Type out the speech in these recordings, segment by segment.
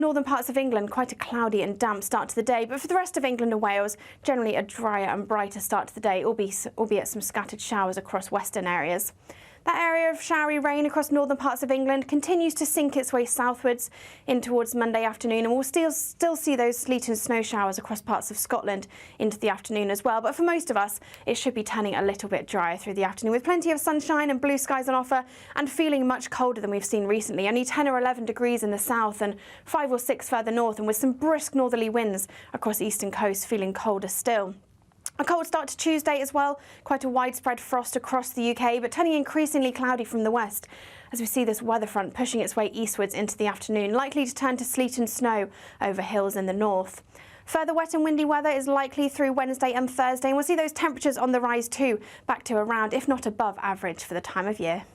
Northern parts of England, quite a cloudy and damp start to the day, but for the rest of England and Wales, generally a drier and brighter start to the day, albeit some scattered showers across western areas. That area of showery rain across northern parts of England continues to sink its way southwards in towards Monday afternoon, and we'll still see those sleet and snow showers across parts of Scotland into the afternoon as well. But for most of us, it should be turning a little bit drier through the afternoon, with plenty of sunshine and blue skies on offer, and feeling much colder than we've seen recently. Only 10 or 11 degrees in the south and 5 or 6 further north, and with some brisk northerly winds across eastern coast, feeling colder still. A cold start to Tuesday as well, quite a widespread frost across the UK, but turning increasingly cloudy from the west as we see this weather front pushing its way eastwards into the afternoon, likely to turn to sleet and snow over hills in the north. Further wet and windy weather is likely through Wednesday and Thursday, and we'll see those temperatures on the rise too, back to around, if not above average for the time of year.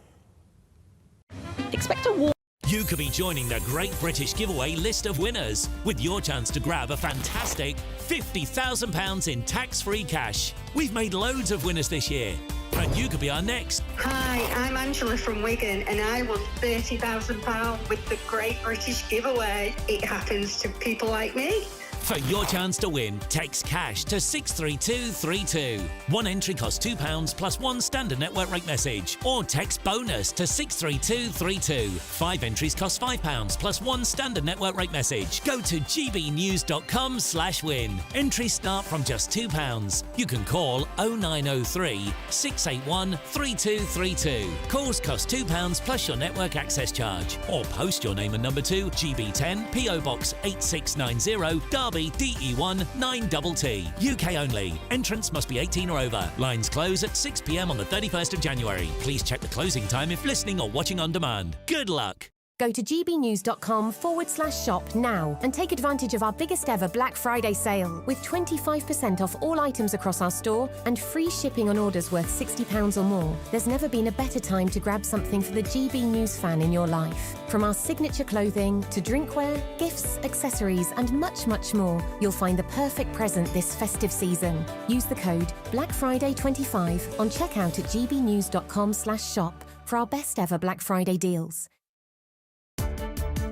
Expect a warm. You could be joining the Great British Giveaway list of winners with your chance to grab a fantastic £50,000 in tax-free cash. We've made loads of winners this year, and you could be our next. Hi, I'm Angela from Wigan, and I won £30,000 with the Great British Giveaway. It happens to people like me. For your chance to win, text cash to 63232. One entry costs £2 plus one standard network rate message, or text bonus to 63232. 5 entries cost £5 plus one standard network rate message. Go to gbnews.com/win. Entries start from just £2. You can call 0903 681 3232. Calls cost £2 plus your network access charge, or post your name and number to GB10 PO Box 8690 Derby DE1 9TT. UK only. Entrants must be 18 or over. Lines close at 6 p.m. on the 31st of January. Please check the closing time if listening or watching on demand. Good luck. Go to gbnews.com/shop now and take advantage of our biggest ever Black Friday sale with 25% off all items across our store and free shipping on orders worth £60 or more. There's never been a better time to grab something for the GB News fan in your life. From our signature clothing to drinkware, gifts, accessories and much, much more, you'll find the perfect present this festive season. Use the code BLACKFRIDAY25 on checkout at gbnews.com/shop for our best ever Black Friday deals.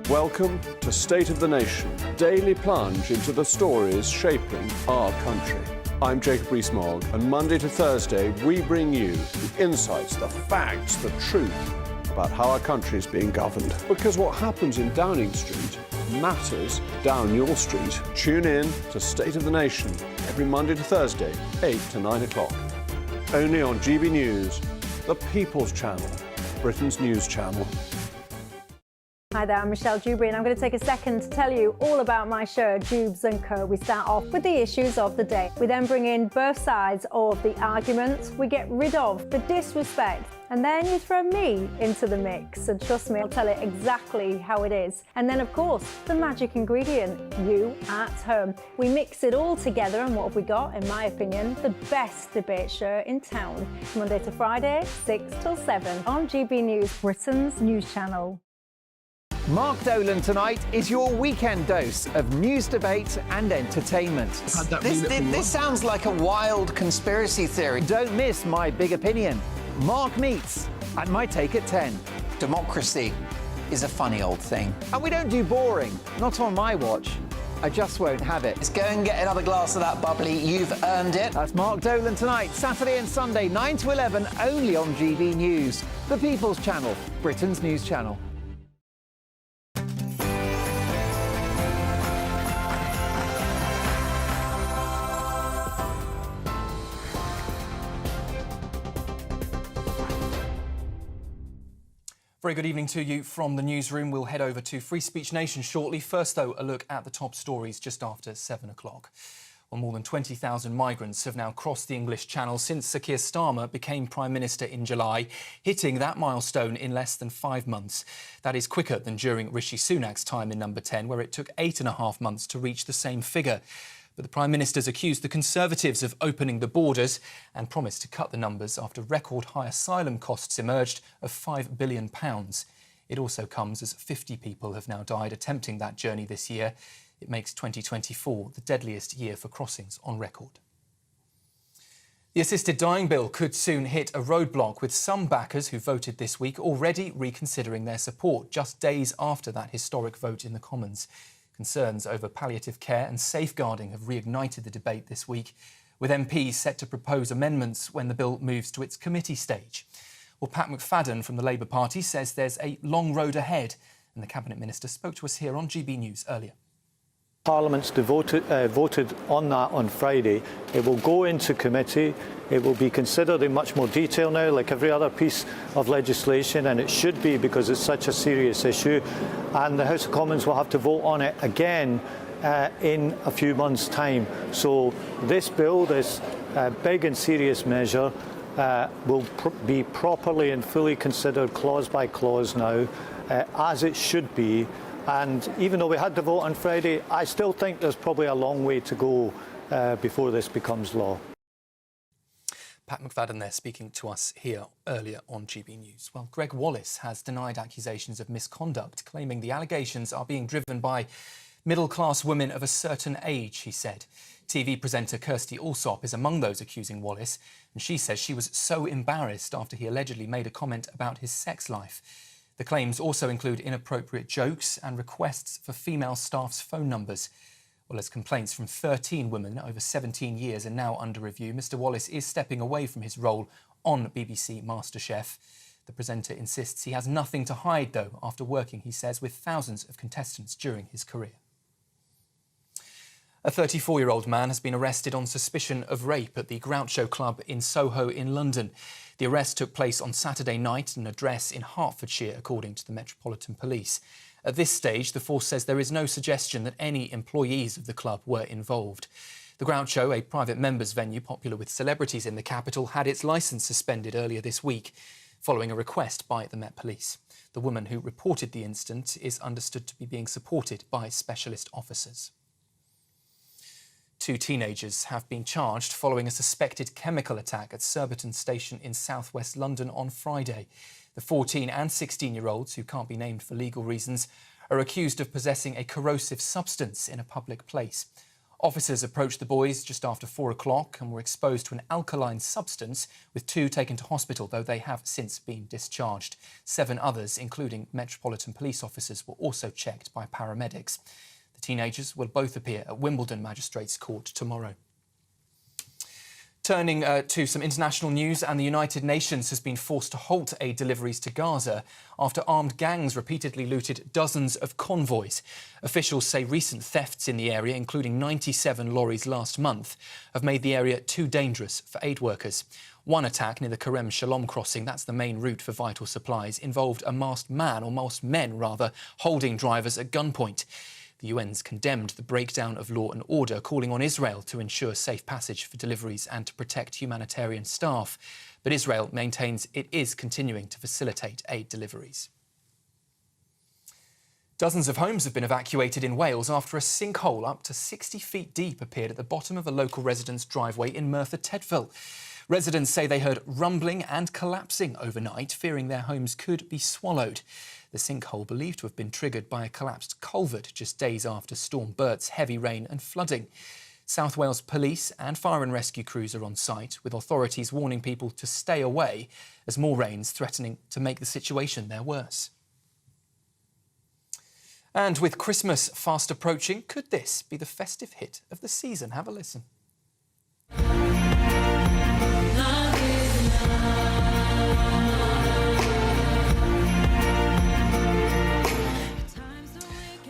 Welcome to State of the Nation, daily plunge into the stories shaping our country. I'm Jacob Rees-Mogg, and Monday to Thursday we bring you the insights, the facts, the truth about how our country is being governed. Because what happens in Downing Street matters down your street. Tune in to State of the Nation every Monday to Thursday, 8 to 9 o'clock. Only on GB News, the People's Channel, Britain's news channel. Hi there, I'm Michelle Dewberry, and I'm going to take a second to tell you all about my show, Dubes & Co. We start off with the issues of the day. We then bring in both sides of the arguments. We get rid of the disrespect, and then you throw me into the mix. And trust me, I'll tell it exactly how it is. And then, of course, the magic ingredient, you at home. We mix it all together, and what have we got? In my opinion, the best debate show in town. Monday to Friday, 6 till 7 on GB News, Britain's news channel. Mark Dolan tonight is your weekend dose of news, debate and entertainment. This sounds like a wild conspiracy theory. Don't miss my big opinion. Mark meets and my take at 10. Democracy is a funny old thing. And we don't do boring, not on my watch. I just won't have it. Let's go and get another glass of that bubbly. You've earned it. That's Mark Dolan tonight, Saturday and Sunday, 9 to 11, only on GB News, the People's Channel, Britain's news channel. Very good evening to you from the newsroom. We'll head over to Free Speech Nation shortly. First, though, a look at the top stories just after 7 o'clock. Well, more than 20,000 migrants have now crossed the English Channel since Sir Keir Starmer became Prime Minister in July, hitting that milestone in less than 5 months. That is quicker than during Rishi Sunak's time in number 10, where it took 8.5 months to reach the same figure. But the Prime Minister's accused the Conservatives of opening the borders and promised to cut the numbers after record-high asylum costs emerged of £5 billion. It also comes as 50 people have now died attempting that journey this year. It makes 2024 the deadliest year for crossings on record. The assisted dying bill could soon hit a roadblock, with some backers who voted this week already reconsidering their support just days after that historic vote in the Commons. Concerns over palliative care and safeguarding have reignited the debate this week, with MPs set to propose amendments when the bill moves to its committee stage. Well, Pat McFadden from the Labour Party says there's a long road ahead, and the Cabinet Minister spoke to us here on GB News earlier. Parliament's voted on that on Friday. It will go into committee. It will be considered in much more detail now, like every other piece of legislation, and it should be because it's such a serious issue. And the House of Commons will have to vote on it again in a few months' time. So this bill, this big and serious measure, will be properly and fully considered clause by clause now, as it should be. And even though we had the vote on Friday, I still think there's probably a long way to go before this becomes law. Pat McFadden there speaking to us here earlier on GB News. Well, Greg Wallace has denied accusations of misconduct, claiming the allegations are being driven by middle-class women of a certain age, he said. TV presenter Kirsty Allsop is among those accusing Wallace, and she says she was so embarrassed after he allegedly made a comment about his sex life. The claims also include inappropriate jokes and requests for female staff's phone numbers. Well, as complaints from 13 women over 17 years are now under review, Mr Wallace is stepping away from his role on BBC MasterChef. The presenter insists he has nothing to hide, though, after working, he says, with thousands of contestants during his career. A 34-year-old man has been arrested on suspicion of rape at the Groucho Club in Soho in London. The arrest took place on Saturday night at an address in Hertfordshire, according to the Metropolitan Police. At this stage, the force says there is no suggestion that any employees of the club were involved. The Groucho, a private members venue popular with celebrities in the capital, had its licence suspended earlier this week, following a request by the Met Police. The woman who reported the incident is understood to be being supported by specialist officers. 2 teenagers have been charged following a suspected chemical attack at Surbiton Station in southwest London on Friday. The 14 and 16-year-olds, who can't be named for legal reasons, are accused of possessing a corrosive substance in a public place. Officers approached the boys just after 4 o'clock and were exposed to an alkaline substance, with 2 taken to hospital, though they have since been discharged. 7 others, including Metropolitan Police officers, were also checked by paramedics. The teenagers will both appear at Wimbledon Magistrates Court tomorrow. Turning to some international news, and the United Nations has been forced to halt aid deliveries to Gaza after armed gangs repeatedly looted dozens of convoys. Officials say recent thefts in the area, including 97 lorries last month, have made the area too dangerous for aid workers. One attack near the Kerem Shalom crossing, that's the main route for vital supplies, involved a masked man, or masked men rather, holding drivers at gunpoint. The UN's condemned the breakdown of law and order, calling on Israel to ensure safe passage for deliveries and to protect humanitarian staff. But Israel maintains it is continuing to facilitate aid deliveries. Dozens of homes have been evacuated in Wales after a sinkhole up to 60 feet deep appeared at the bottom of a local resident's driveway in Merthyr Tydfil. Residents say they heard rumbling and collapsing overnight, fearing their homes could be swallowed. The sinkhole believed to have been triggered by a collapsed culvert just days after Storm Bert's heavy rain and flooding. South Wales Police and fire and rescue crews are on site, with authorities warning people to stay away as more rain's threatening to make the situation there worse. And with Christmas fast approaching, could this be the festive hit of the season? Have a listen.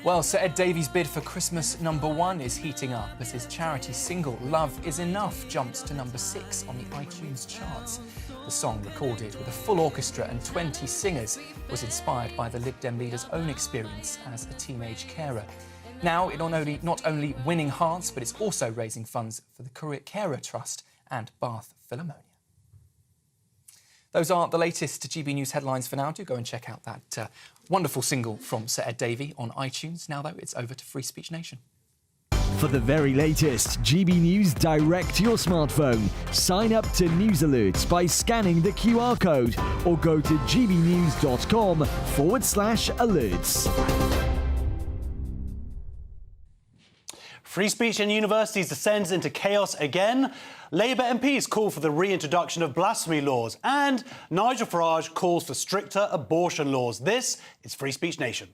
Well, Sir Ed Davies' bid for Christmas #1 is heating up as his charity single Love Is Enough jumps to #6 on the iTunes charts. The song, recorded with a full orchestra and 20 singers, was inspired by the Lib Dem leader's own experience as a teenage carer. Now, it not only winning hearts, but it's also raising funds for the Carer Trust and Bath Philharmonia. Those are the latest GB News headlines for now. Do go and check out that wonderful single from Sir Ed Davey on iTunes. Now, though, it's over to Free Speech Nation. For the very latest GB News direct to your smartphone, sign up to News Alerts by scanning the QR code or go to gbnews.com/alerts. Free speech in universities descends into chaos again. Labour MPs call for the reintroduction of blasphemy laws, and Nigel Farage calls for stricter abortion laws. This is Free Speech Nation.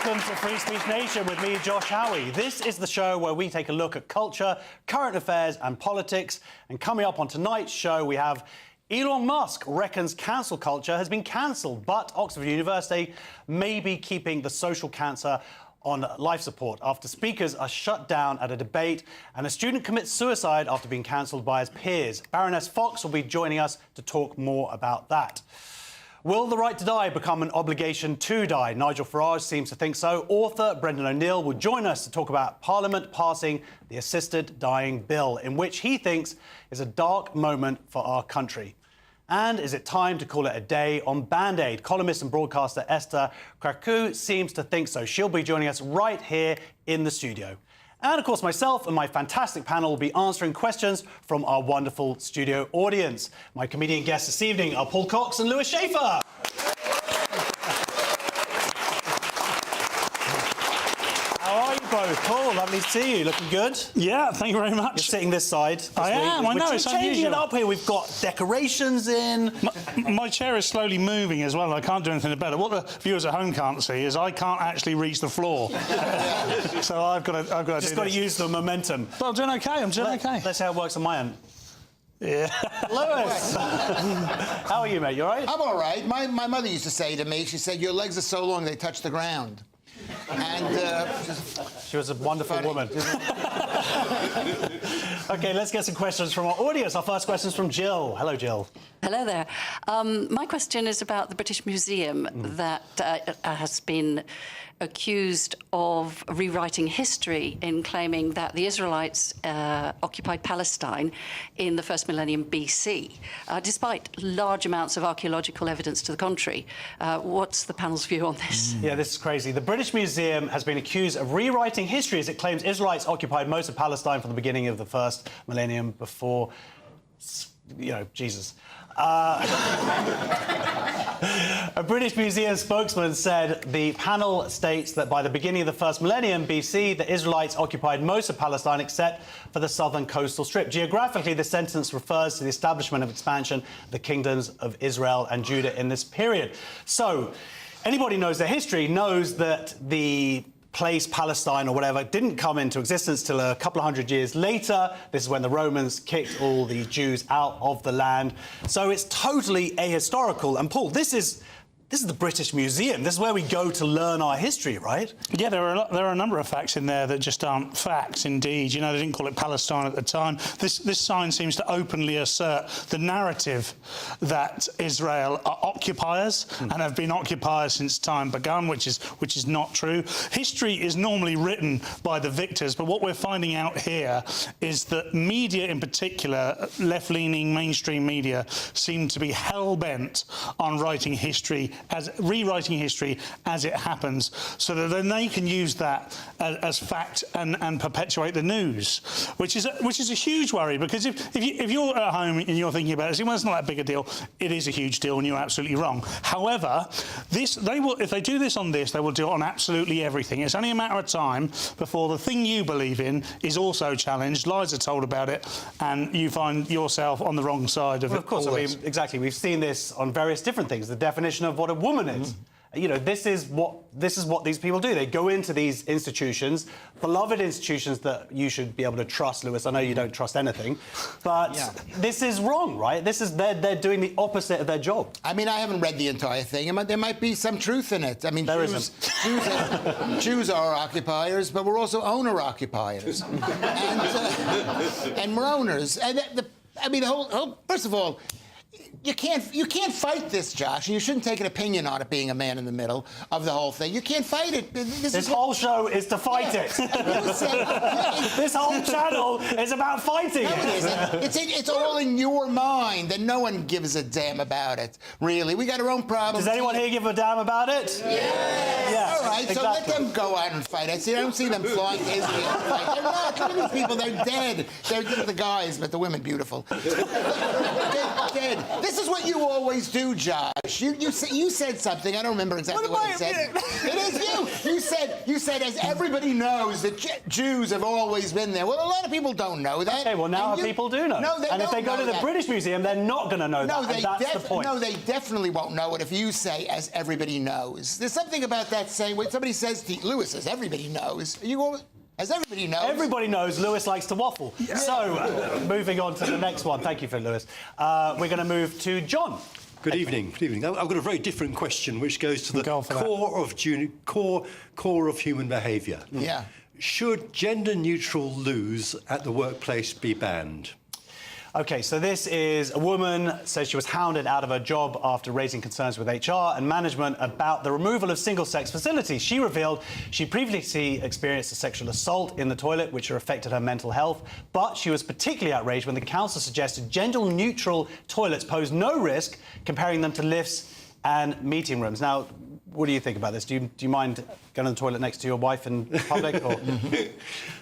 welcome to Free Speech Nation with me, Josh Howie. This is the show where we take a look at culture, current affairs and politics. And coming up on tonight's show, we have Elon Musk reckons cancel culture has been cancelled, but Oxford University may be keeping the social cancer on life support after speakers are shut down at a debate and a student commits suicide after being cancelled by his peers. Baroness Fox will be joining us to talk more about that. Will the right to die become an obligation to die? Nigel Farage seems to think so. Author Brendan O'Neill will join us to talk about Parliament passing the Assisted Dying Bill, in which he thinks is a dark moment for our country. And is it time to call it a day on Band-Aid? Columnist and broadcaster Esther Krakou seems to think so. She'll be joining us right here in the studio. And, of course, myself and my fantastic panel will be answering questions from our wonderful studio audience. My comedian guests this evening are Paul Cox and Lewis Schaefer. How are you both? Paul, lovely to see you. Looking good? Yeah, thank you very much. You're sitting this side. I am, I know, We're it's changing unusual. it up here. We've got decorations in. My chair is slowly moving as well, and I can't do anything about it. What the viewers at home can't see is I can't actually reach the floor. So I've got to Just got to use the momentum. Well, I'm doing okay, okay. Let's see how it works on my end. Yeah. Lewis! How are you, mate? You all right? I'm all right. My mother used to say to me, she said, your legs are so long they touch the ground. And she was a wonderful woman. OK, let's get some questions from our audience. Our first question is from Jill. Hello, Jill. Hello there. My question is about the British Museum that has been accused of rewriting history in claiming that the Israelites occupied Palestine in the first millennium BC, despite large amounts of archaeological evidence to the contrary. What's the panel's view on this? Yeah, this is crazy. The British Museum has been accused of rewriting history as it claims Israelites occupied most of Palestine from the beginning of the first millennium before, you know, Jesus. A British Museum spokesman said the panel states that by the beginning of the first millennium BC, the Israelites occupied most of Palestine except for the southern coastal strip. Geographically, the sentence refers to the establishment of expansion of the kingdoms of Israel and Judah in this period. So, anybody who knows their history knows that the place Palestine or whatever didn't come into existence till a couple of hundred years later. This is when the Romans kicked all the Jews out of the land. So it's totally ahistorical. And Paul, this is the British Museum. This is where we go to learn our history, right? Yeah, there are a number of facts in there that just aren't facts, indeed. You know, they didn't call it Palestine at the time. This sign seems to openly assert the narrative that Israel are occupiers and have been occupiers since time begun, which is not true. History is normally written by the victors, but what we're finding out here is that media in particular, left-leaning mainstream media, seem to be hell-bent on rewriting history as it happens, so that then they can use that as fact and perpetuate the news, which is a huge worry, because if you're at home and you're thinking about it, well, it's not that big a deal. It is a huge deal, and you're absolutely wrong. However, if they do this on this, they will do it on absolutely everything. It's only a matter of time before the thing you believe in is also challenged, lies are told about it, and you find yourself on the wrong side of it. Of course, I mean, exactly. We've seen this on various different things. The definition of what a woman is. You know, this is what these people do. They go into these institutions, beloved institutions that you should be able to trust, Lewis. I know you don't trust anything, but this is wrong, right? They're doing the opposite of their job. I mean, I haven't read the entire thing. There might be some truth in it. I mean, Jews are occupiers, but we're also owner-occupiers, and we're owners. And the whole first of all, you can't fight this, Josh, and you shouldn't take an opinion on it being a man in the middle of the whole thing. You can't fight it. This whole show is to fight it. This whole channel is about fighting it. It's all in your mind, and no one gives a damn about it, really. We got our own problems. Does anyone here give a damn about it? Yeah. All right, exactly. So let them go out and fight. I don't see them flying to Israel and fight. They're not. Look at these people. They're dead. They're the guys, but the women beautiful. They're dead. This is what you always do, Josh. You said something. I don't remember exactly what you said. It is you. You said, as everybody knows, that Jews have always been there. Well, a lot of people don't know that. Okay, well, now people do know. No, they and if they go to the British Museum, they're not going to know that. And that's the point. No, they definitely won't know it if you say, as everybody knows. There's something about that saying when somebody says to Lewis, as everybody knows. You go, as everybody knows. Everybody knows Lewis likes to waffle. Yeah. So, moving on to the next one. Thank you for Lewis. We're going to move to John. Good evening. Good evening. I've got a very different question, which goes to the core of human behaviour. Yeah. Should gender-neutral loos at the workplace be banned? OK, so this is a woman says she was hounded out of her job after raising concerns with HR and management about the removal of single-sex facilities. She revealed she previously experienced a sexual assault in the toilet, which affected her mental health, but she was particularly outraged when the council suggested gender-neutral toilets pose no risk, comparing them to lifts and meeting rooms. Now, what do you think about this? Do you mind going to the toilet next to your wife in public? Or?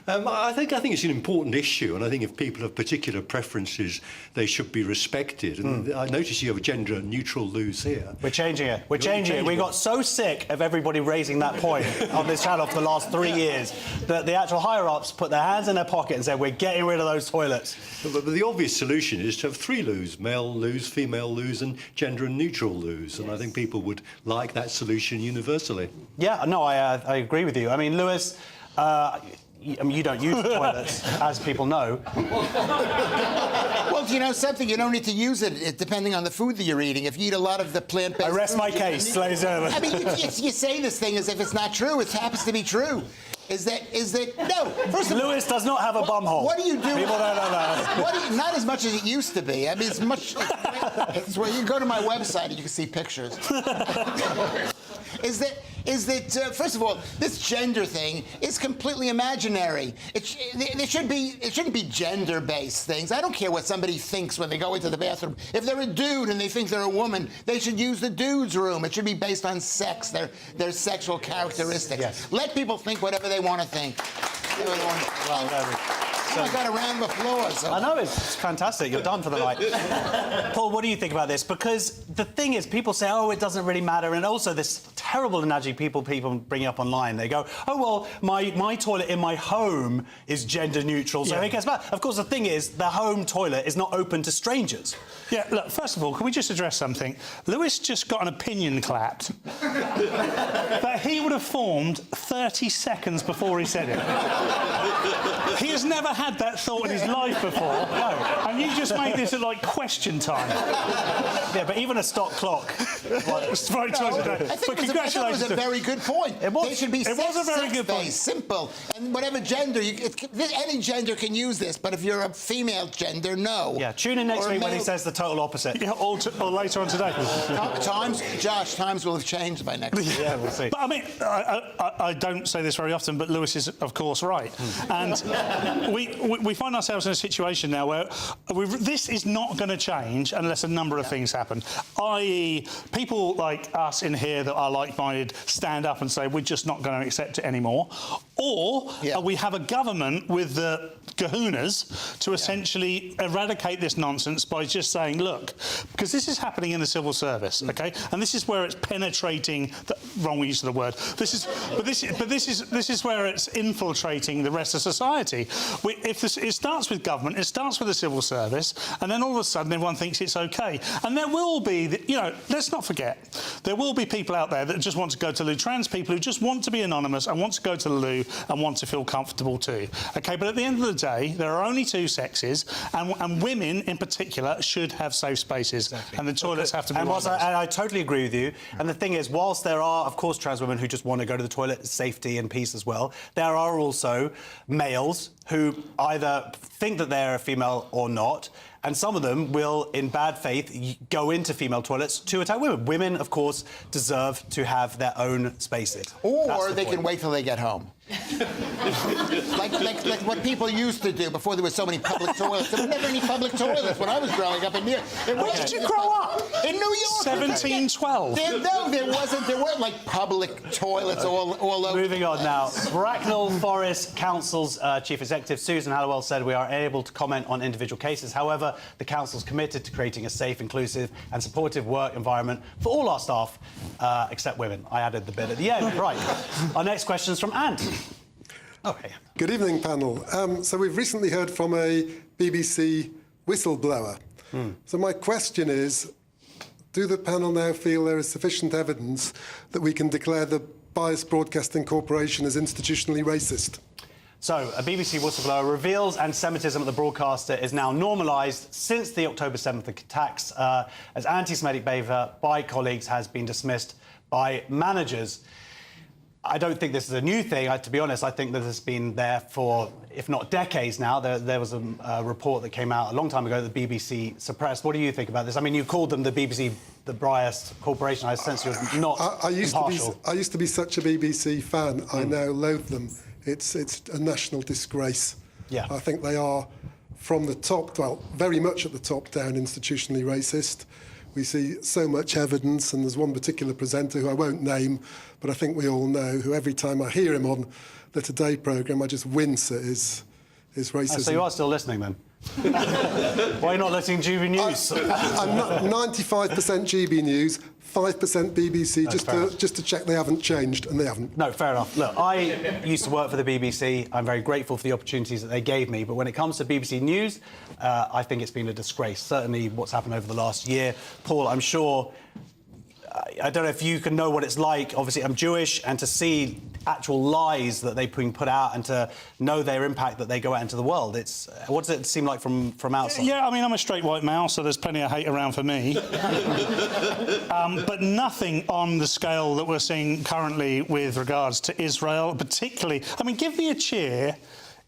I think it's an important issue, and I think if people have particular preferences, they should be respected. And I notice you have a gender-neutral loos here. We're changing it. We're changing it. We got so sick of everybody raising that point on this channel for the last 3 years that the actual higher-ups put their hands in their pocket and said, we're getting rid of those toilets. But the obvious solution is to have 3 loos, male loos, female loos, and gender-neutral loos. And I think people would like that solution universally. Yeah, no, I agree with you. I mean, Lewis, you don't use toilets, as people know. Well, do you know something? You don't need to use it depending on the food that you're eating. If you eat a lot of the plant-based I rest my case, ladies and gentlemen. I mean, you say this thing as if it's not true. It happens to be true. Is that no? First of all, Lewis does not have a bum hole. What do you do? People don't know. Not as much as it used to be. I mean, it's much. It's where you go to my website and you can see pictures. Is that first of all, this gender thing is completely imaginary. It shouldn't be gender-based things. I don't care what somebody thinks when they go into the bathroom. If they're a dude and they think they're a woman, they should use the dude's room. It should be based on sex, their sexual characteristics. Yes. Let people think whatever they want to think. I got a round of applause. I know, it's fantastic. You're done for the night. Paul, what do you think about this? Because the thing is, people say, oh, it doesn't really matter. And also this terrible analogy people bring up online. They go, oh, well, my toilet in my home is gender neutral, so who cares about it? Of course, the thing is, the home toilet is not open to strangers. Yeah, look, first of all, can we just address something? Lewis just got an opinion clapped that he would have formed 30 seconds before he said it. He has never had that thought in his life before. No. And you just made this like question time. Yeah, but even a stock clock. I think it was a very good point. They should be sex-based, simple, and whatever gender. Any gender can use this, but if you're a female gender, no. Yeah, tune in next week when he says the total opposite. Yeah, or later on today. Times will have changed by next week. Yeah, we'll see. But I mean, I don't say this very often, but Lewis is, of course, right. And we find ourselves in a situation now where this is not going to change unless a number of things happen. I.e., people like us in here that are like-minded stand up and say, we're just not going to accept it anymore. Or we have a government with the kahunas to essentially eradicate this nonsense by just saying, look, because this is happening in the civil service, OK? And this is where it's penetrating, wrong use of the word. This is where it's infiltrating the rest of society. It starts with government, it starts with the civil service, and then all of a sudden everyone thinks it's OK. And there will be, let's not forget, there will be people out there that just want to go to the loo, trans people who just want to be anonymous and want to go to the loo and want to feel comfortable too. OK, but at the end of the day, there are only two sexes, and women in particular should have safe spaces, and the toilets have to be. And I totally agree with you. And the thing is, whilst there are, of course, trans women who just want to go to the toilet, safety and peace as well, there are also males who either think that they're a female or not, and some of them will, in bad faith, go into female toilets to attack women. Women, of course, deserve to have their own spaces. Or they can wait till they get home. like what people used to do before there were so many public toilets. There were never any public toilets when I was growing up in New York. Where did you grow up? In New York. 1712. There weren't like public toilets all over. Moving on now. Bracknell Forest Council's Chief Executive Susan Hallowell said we are unable to comment on individual cases. However, However, the council's committed to creating a safe, inclusive and supportive work environment for all our staff, except women. I added the bit at the end. Right. Our next question is from Ant. Okay. Good evening, panel. So we've recently heard from a BBC whistleblower. So my question is, do the panel now feel there is sufficient evidence that we can declare the Biased Broadcasting Corporation as institutionally racist? So, a BBC whistleblower reveals anti-Semitism at the broadcaster is now normalised since the October 7th attacks, as anti-Semitic behaviour by colleagues has been dismissed by managers. I don't think this is a new thing. To be honest, I think that it's been there for, if not decades now. There was a report that came out a long time ago that the BBC suppressed. What do you think about this? I mean, you called them the BBC, the Biased Corporation. I sense you're not impartial. I used to be such a BBC fan. I now loathe them. It's a national disgrace. Yeah. I think they are, from the top, well, very much at the top down, institutionally racist. We see so much evidence, and there's one particular presenter who I won't name, but I think we all know, who every time I hear him on the Today programme, I just wince at his racism. Oh, so you are still listening, then? Why are you not listening to GBNews? I'm 95% GBNews, 5% BBC, just to check they haven't changed, and they haven't. No, fair enough. Look, I used to work for the BBC. I'm very grateful for the opportunities that they gave me. But when it comes to BBC News, I think it's been a disgrace. Certainly what's happened over the last year. Paul, I'm sure... I don't know if you can know what it's like. Obviously, I'm Jewish, and to see actual lies that they put out and to know their impact that they go out into the world, what does it seem like from outside? Yeah, I mean, I'm a straight white male, so there's plenty of hate around for me. But nothing on the scale that we're seeing currently with regards to Israel, particularly... I mean, give me a cheer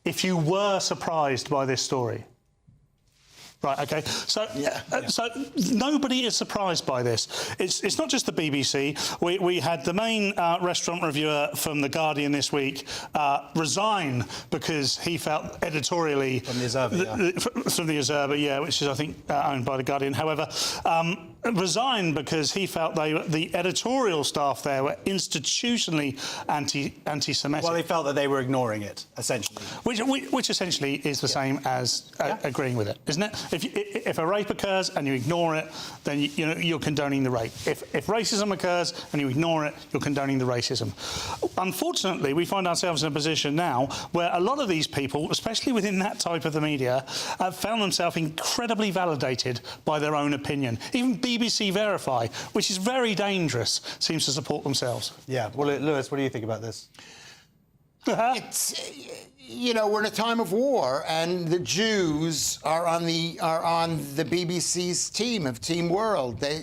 if you were surprised by this story. Right, OK. So nobody is surprised by this. It's not just the BBC. We had the main restaurant reviewer from The Guardian this week resign because he felt editorially... From the Observer, From the Observer, yeah, which is, I think, owned by The Guardian. However, resigned because he felt the editorial staff there were institutionally anti-Semitic. Well, they felt that they were ignoring it, essentially. Which essentially is the same as agreeing with it, isn't it? If a rape occurs and you ignore it, then you're condoning the rape. If racism occurs and you ignore it, you're condoning the racism. Unfortunately, we find ourselves in a position now where a lot of these people, especially within that type of the media, have found themselves incredibly validated by their own opinion. Even BBC Verify, which is very dangerous, seems to support themselves. Yeah. Well, Lewis, what do you think about this? We're in a time of war, and the Jews are on the BBC's team of Team World. They,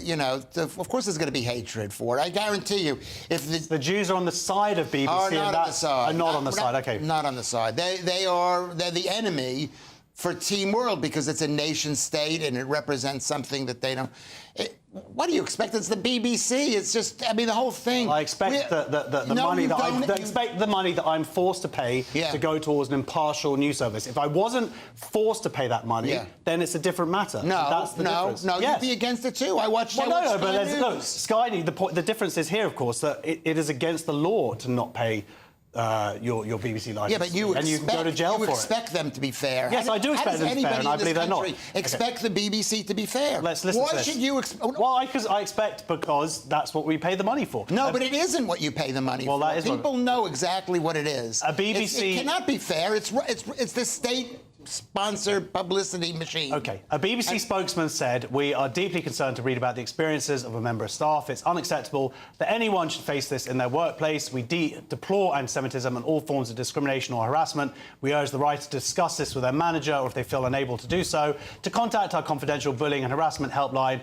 of course, there's going to be hatred for it. I guarantee you, if the Jews are on the side of BBC, are not on the side, not on the side. Okay, not on the side. They're the enemy for Team World because it's a nation state and it represents something that they don't. What do you expect? It's the BBC. It's just, I mean, the whole thing. Well, I expect the money the money that I'm forced to pay to go towards an impartial news service. If I wasn't forced to pay that money, then it's a different matter. That's the difference. You'd be against it too. I watch. Sky News. The difference is here, of course, that it is against the law to not pay your BBC license. Yeah, but you can go to jail for it. You expect them to be fair. Yes, I do expect them to be fair, and I believe they're not. Expect the BBC to be fair. Let's listen to this. Why should you expect? Well, I expect because that's what we pay the money for. No, but it isn't what you pay the money for. That is people know exactly what it is. A BBC... It cannot be fair. It's the state-sponsored publicity machine. OK. A BBC spokesman said, "We are deeply concerned to read about the experiences of a member of staff. It's unacceptable that anyone should face this in their workplace. We deplore anti-Semitism and all forms of discrimination or harassment. We urge the right to discuss this with their manager, or if they feel unable to do so, to contact our confidential bullying and harassment helpline,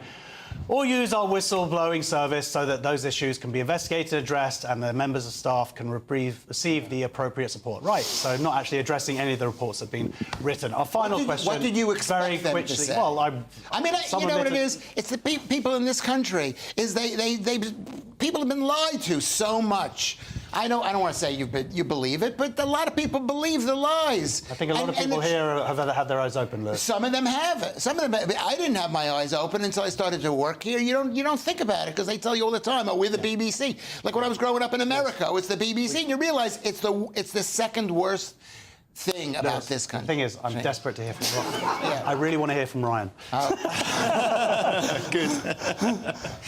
or use our whistleblowing service so that those issues can be investigated, addressed, and the members of staff can receive the appropriate support." Right, so not actually addressing any of the reports that have been written. Our final question... What did you expect them to say? Well, you know what it is? It's the people in this country. People have been lied to so much. I don't want to say you believe it, but a lot of people believe the lies. I think a lot of people here have had their eyes open, Lewis. Some of them have. I didn't have my eyes open until I started to work here. You don't think about it because they tell you all the time, "Oh, we're the BBC." Like when I was growing up in America, it's the BBC, and you realize it's the second worst thing about this country. The thing is, I'm desperate to hear from Ryan. I really want to hear from Ryan. Good.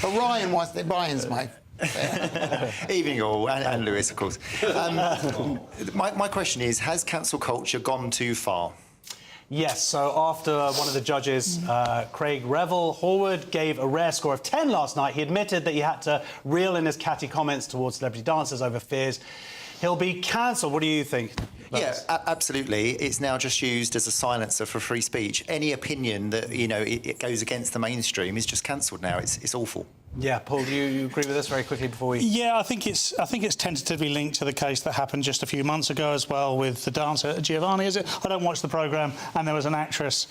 But Ryan's my... Evening all, and Lewis, of course. My question is, has cancel culture gone too far? Yes, so after one of the judges, Craig Revel Horwood, gave a rare score of 10 last night, he admitted that he had to reel in his catty comments towards celebrity dancers over fears he'll be cancelled. What do you think? Yeah, absolutely. It's now just used as a silencer for free speech. Any opinion that, you know, it goes against the mainstream is just cancelled now. It's awful. Yeah, Paul, do you agree with this very quickly before we... Yeah, I think it's tentatively linked to the case that happened just a few months ago as well with the dancer Giovanni, is it? I don't watch the programme, and there was an actress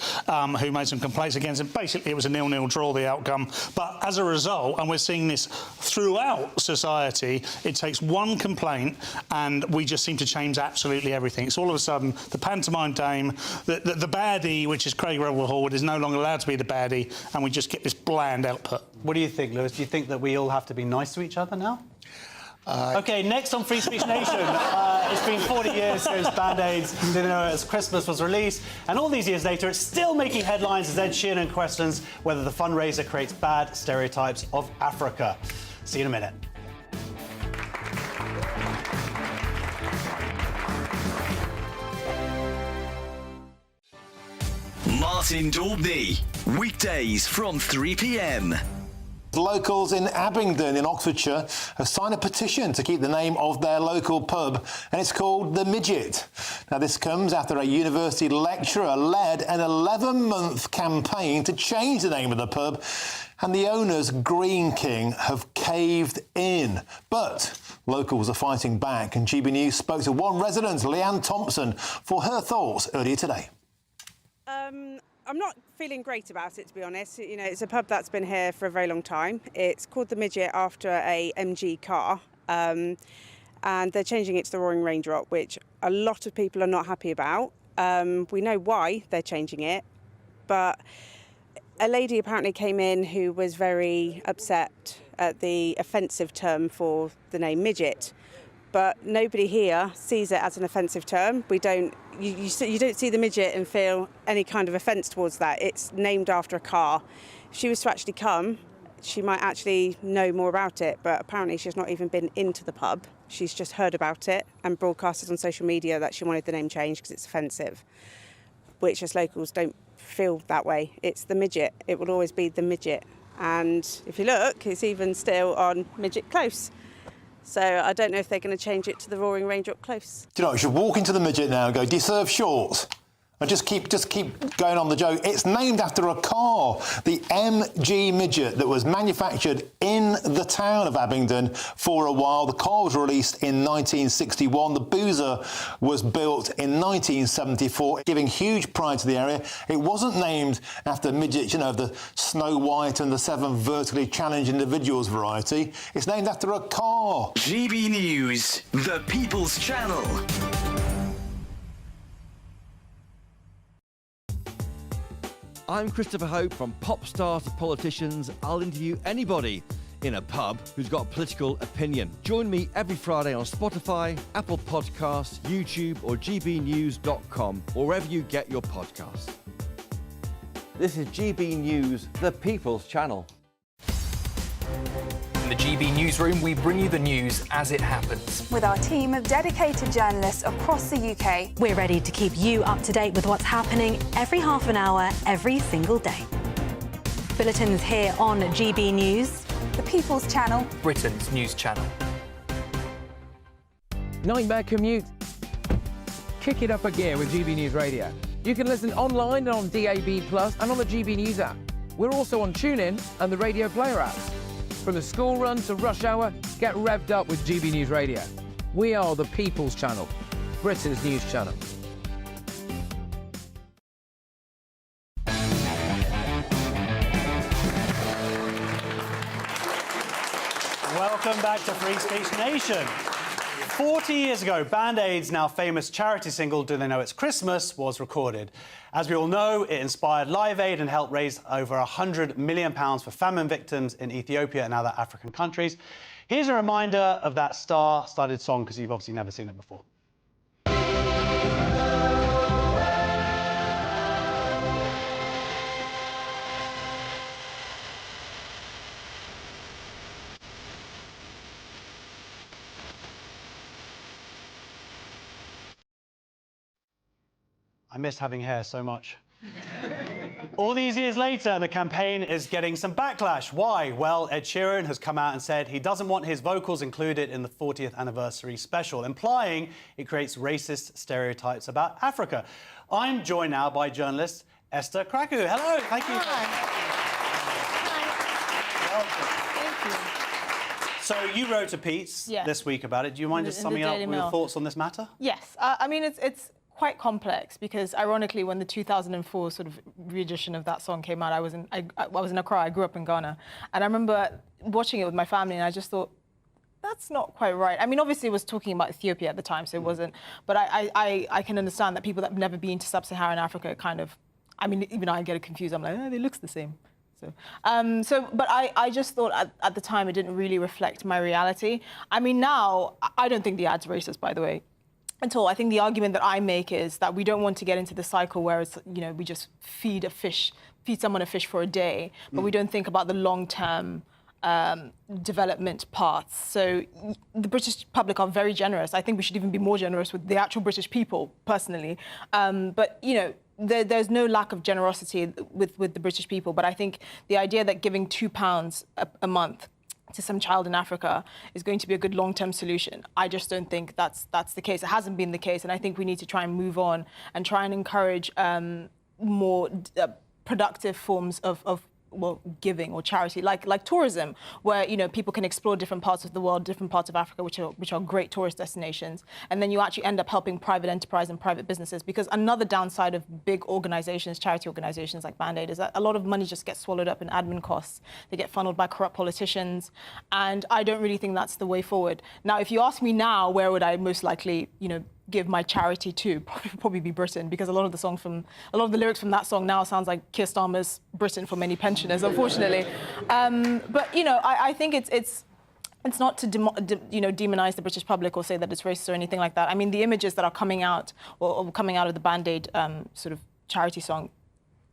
who made some complaints against him. Basically, it was a 0-0 draw, the outcome. But as a result, and we're seeing this throughout society, it takes one complaint and we just seem to change absolutely everything. It's all of a sudden the pantomime dame, the baddie, which is Craig Revel Horwood, is no longer allowed to be the baddie, and we just get this bland output. What do you think, Lewis? Do you think that we all have to be nice to each other now? OK, next on Free Speech Nation. It's been 40 years since Band-Aids Didn't Know It Was Christmas was released, and all these years later, it's still making headlines as Ed Sheeran questions whether the fundraiser creates bad stereotypes of Africa. See you in a minute. Martin Daubney, weekdays from 3 p.m. Locals in Abingdon in Oxfordshire have signed a petition to keep the name of their local pub, and it's called The Midget. Now, this comes after a university lecturer led an 11-month campaign to change the name of the pub, and the owners, Green King, have caved in. But locals are fighting back, and GB News spoke to one resident, Leanne Thompson, for her thoughts earlier today. I'm not feeling great about it, to be honest. You know, it's a pub that's been here for a very long time. It's called The Midget after a MG car, and they're changing it to the Roaring Range Rock, which a lot of people are not happy about. We know why they're changing it, but a lady apparently came in who was very upset at the offensive term for the name midget. But nobody here sees it as an offensive term. You don't see the midget and feel any kind of offence towards that. It's named after a car. If she was to actually come, she might actually know more about it, but apparently she's not even been into the pub. She's just heard about it and broadcasted on social media that she wanted the name changed because it's offensive, which as locals don't feel that way. It's the midget. It will always be the midget. And if you look, it's even still on Midget Close. So I don't know if they're going to change it to the Roaring Range Rock Close. Do you know, you should walk into the Midget now and go, do you serve shorts? And just keep going on the joke. It's named after a car, the MG Midget, that was manufactured in the town of Abingdon for a while. The car was released in 1961. The Boozer was built in 1974, giving huge pride to the area. It wasn't named after midgets, you know, the Snow White and the 7 vertically challenged individuals variety. It's named after a car. GB News, the People's Channel. I'm Christopher Hope. From pop stars to politicians, I'll interview anybody in a pub who's got a political opinion. Join me every Friday on Spotify, Apple Podcasts, YouTube or gbnews.com, or wherever you get your podcasts. This is GB News, the People's Channel. In the GB Newsroom, we bring you the news as it happens. With our team of dedicated journalists across the UK, we're ready to keep you up to date with what's happening every half an hour, every single day. Bulletins here on GB News, the People's Channel, Britain's news channel. Nightmare commute? Kick it up a gear with GB News Radio. You can listen online and on DAB+ and on the GB News app. We're also on TuneIn and the Radio Player app. From the school run to rush hour, get revved up with GB News Radio. We are the People's Channel, Britain's news channel. Welcome back to Free Speech Nation. 40 years ago, Band-Aid's now famous charity single, Do They Know It's Christmas, was recorded. As we all know, it inspired Live Aid and helped raise over £100 million for famine victims in Ethiopia and other African countries. Here's a reminder of that star-studded song, because you've obviously never seen it before. I miss having hair so much. All these years later, the campaign is getting some backlash. Why? Well, Ed Sheeran has come out and said he doesn't want his vocals included in the 40th anniversary special, implying it creates racist stereotypes about Africa. I'm joined now by journalist Esther Kraku. Hello, thank you. So you wrote a piece this week about it. Do you mind just summing up your thoughts on this matter? Yes. I mean, it's quite complex because, ironically, when the 2004 sort of re-edition of that song came out, I was in Accra. I grew up in Ghana. And I remember watching it with my family, and I just thought, that's not quite right. I mean, obviously, it was talking about Ethiopia at the time, so it wasn't. But I can understand that people that have never been to sub-Saharan Africa kind of, I mean, even I get confused. I'm like, oh, it looks the same. But I just thought at the time it didn't really reflect my reality. I mean, now, I don't think the ad's racist, by the way, at all. I think the argument that I make is that we don't want to get into the cycle where it's, you know, we just feed someone a fish for a day, but we don't think about the long-term development paths. So the British public are very generous. I think we should even be more generous with the actual British people, personally. But, you know, there's no lack of generosity with the British people, but I think the idea that giving £2 a month to some child in Africa is going to be a good long-term solution. I just don't think that's the case. It hasn't been the case, and I think we need to try and move on and try and encourage more productive forms of giving or charity, like tourism, where, you know, people can explore different parts of the world, different parts of Africa, which are great tourist destinations, and then you actually end up helping private enterprise and private businesses. Because another downside of big organizations, charity organizations like Band-Aid, is that a lot of money just gets swallowed up in admin costs. They get funneled by corrupt politicians, and I don't really think that's the way forward. Now, if you ask me now, where would I most likely, you know, give my charity to, probably be Britain, because a lot of the lyrics from that song now sounds like Keir Starmer's Britain for many pensioners, unfortunately. But, you know, I think it's not to demonize the British public or say that it's racist or anything like that. I mean, the images that are coming out or coming out of the Band-Aid sort of charity song,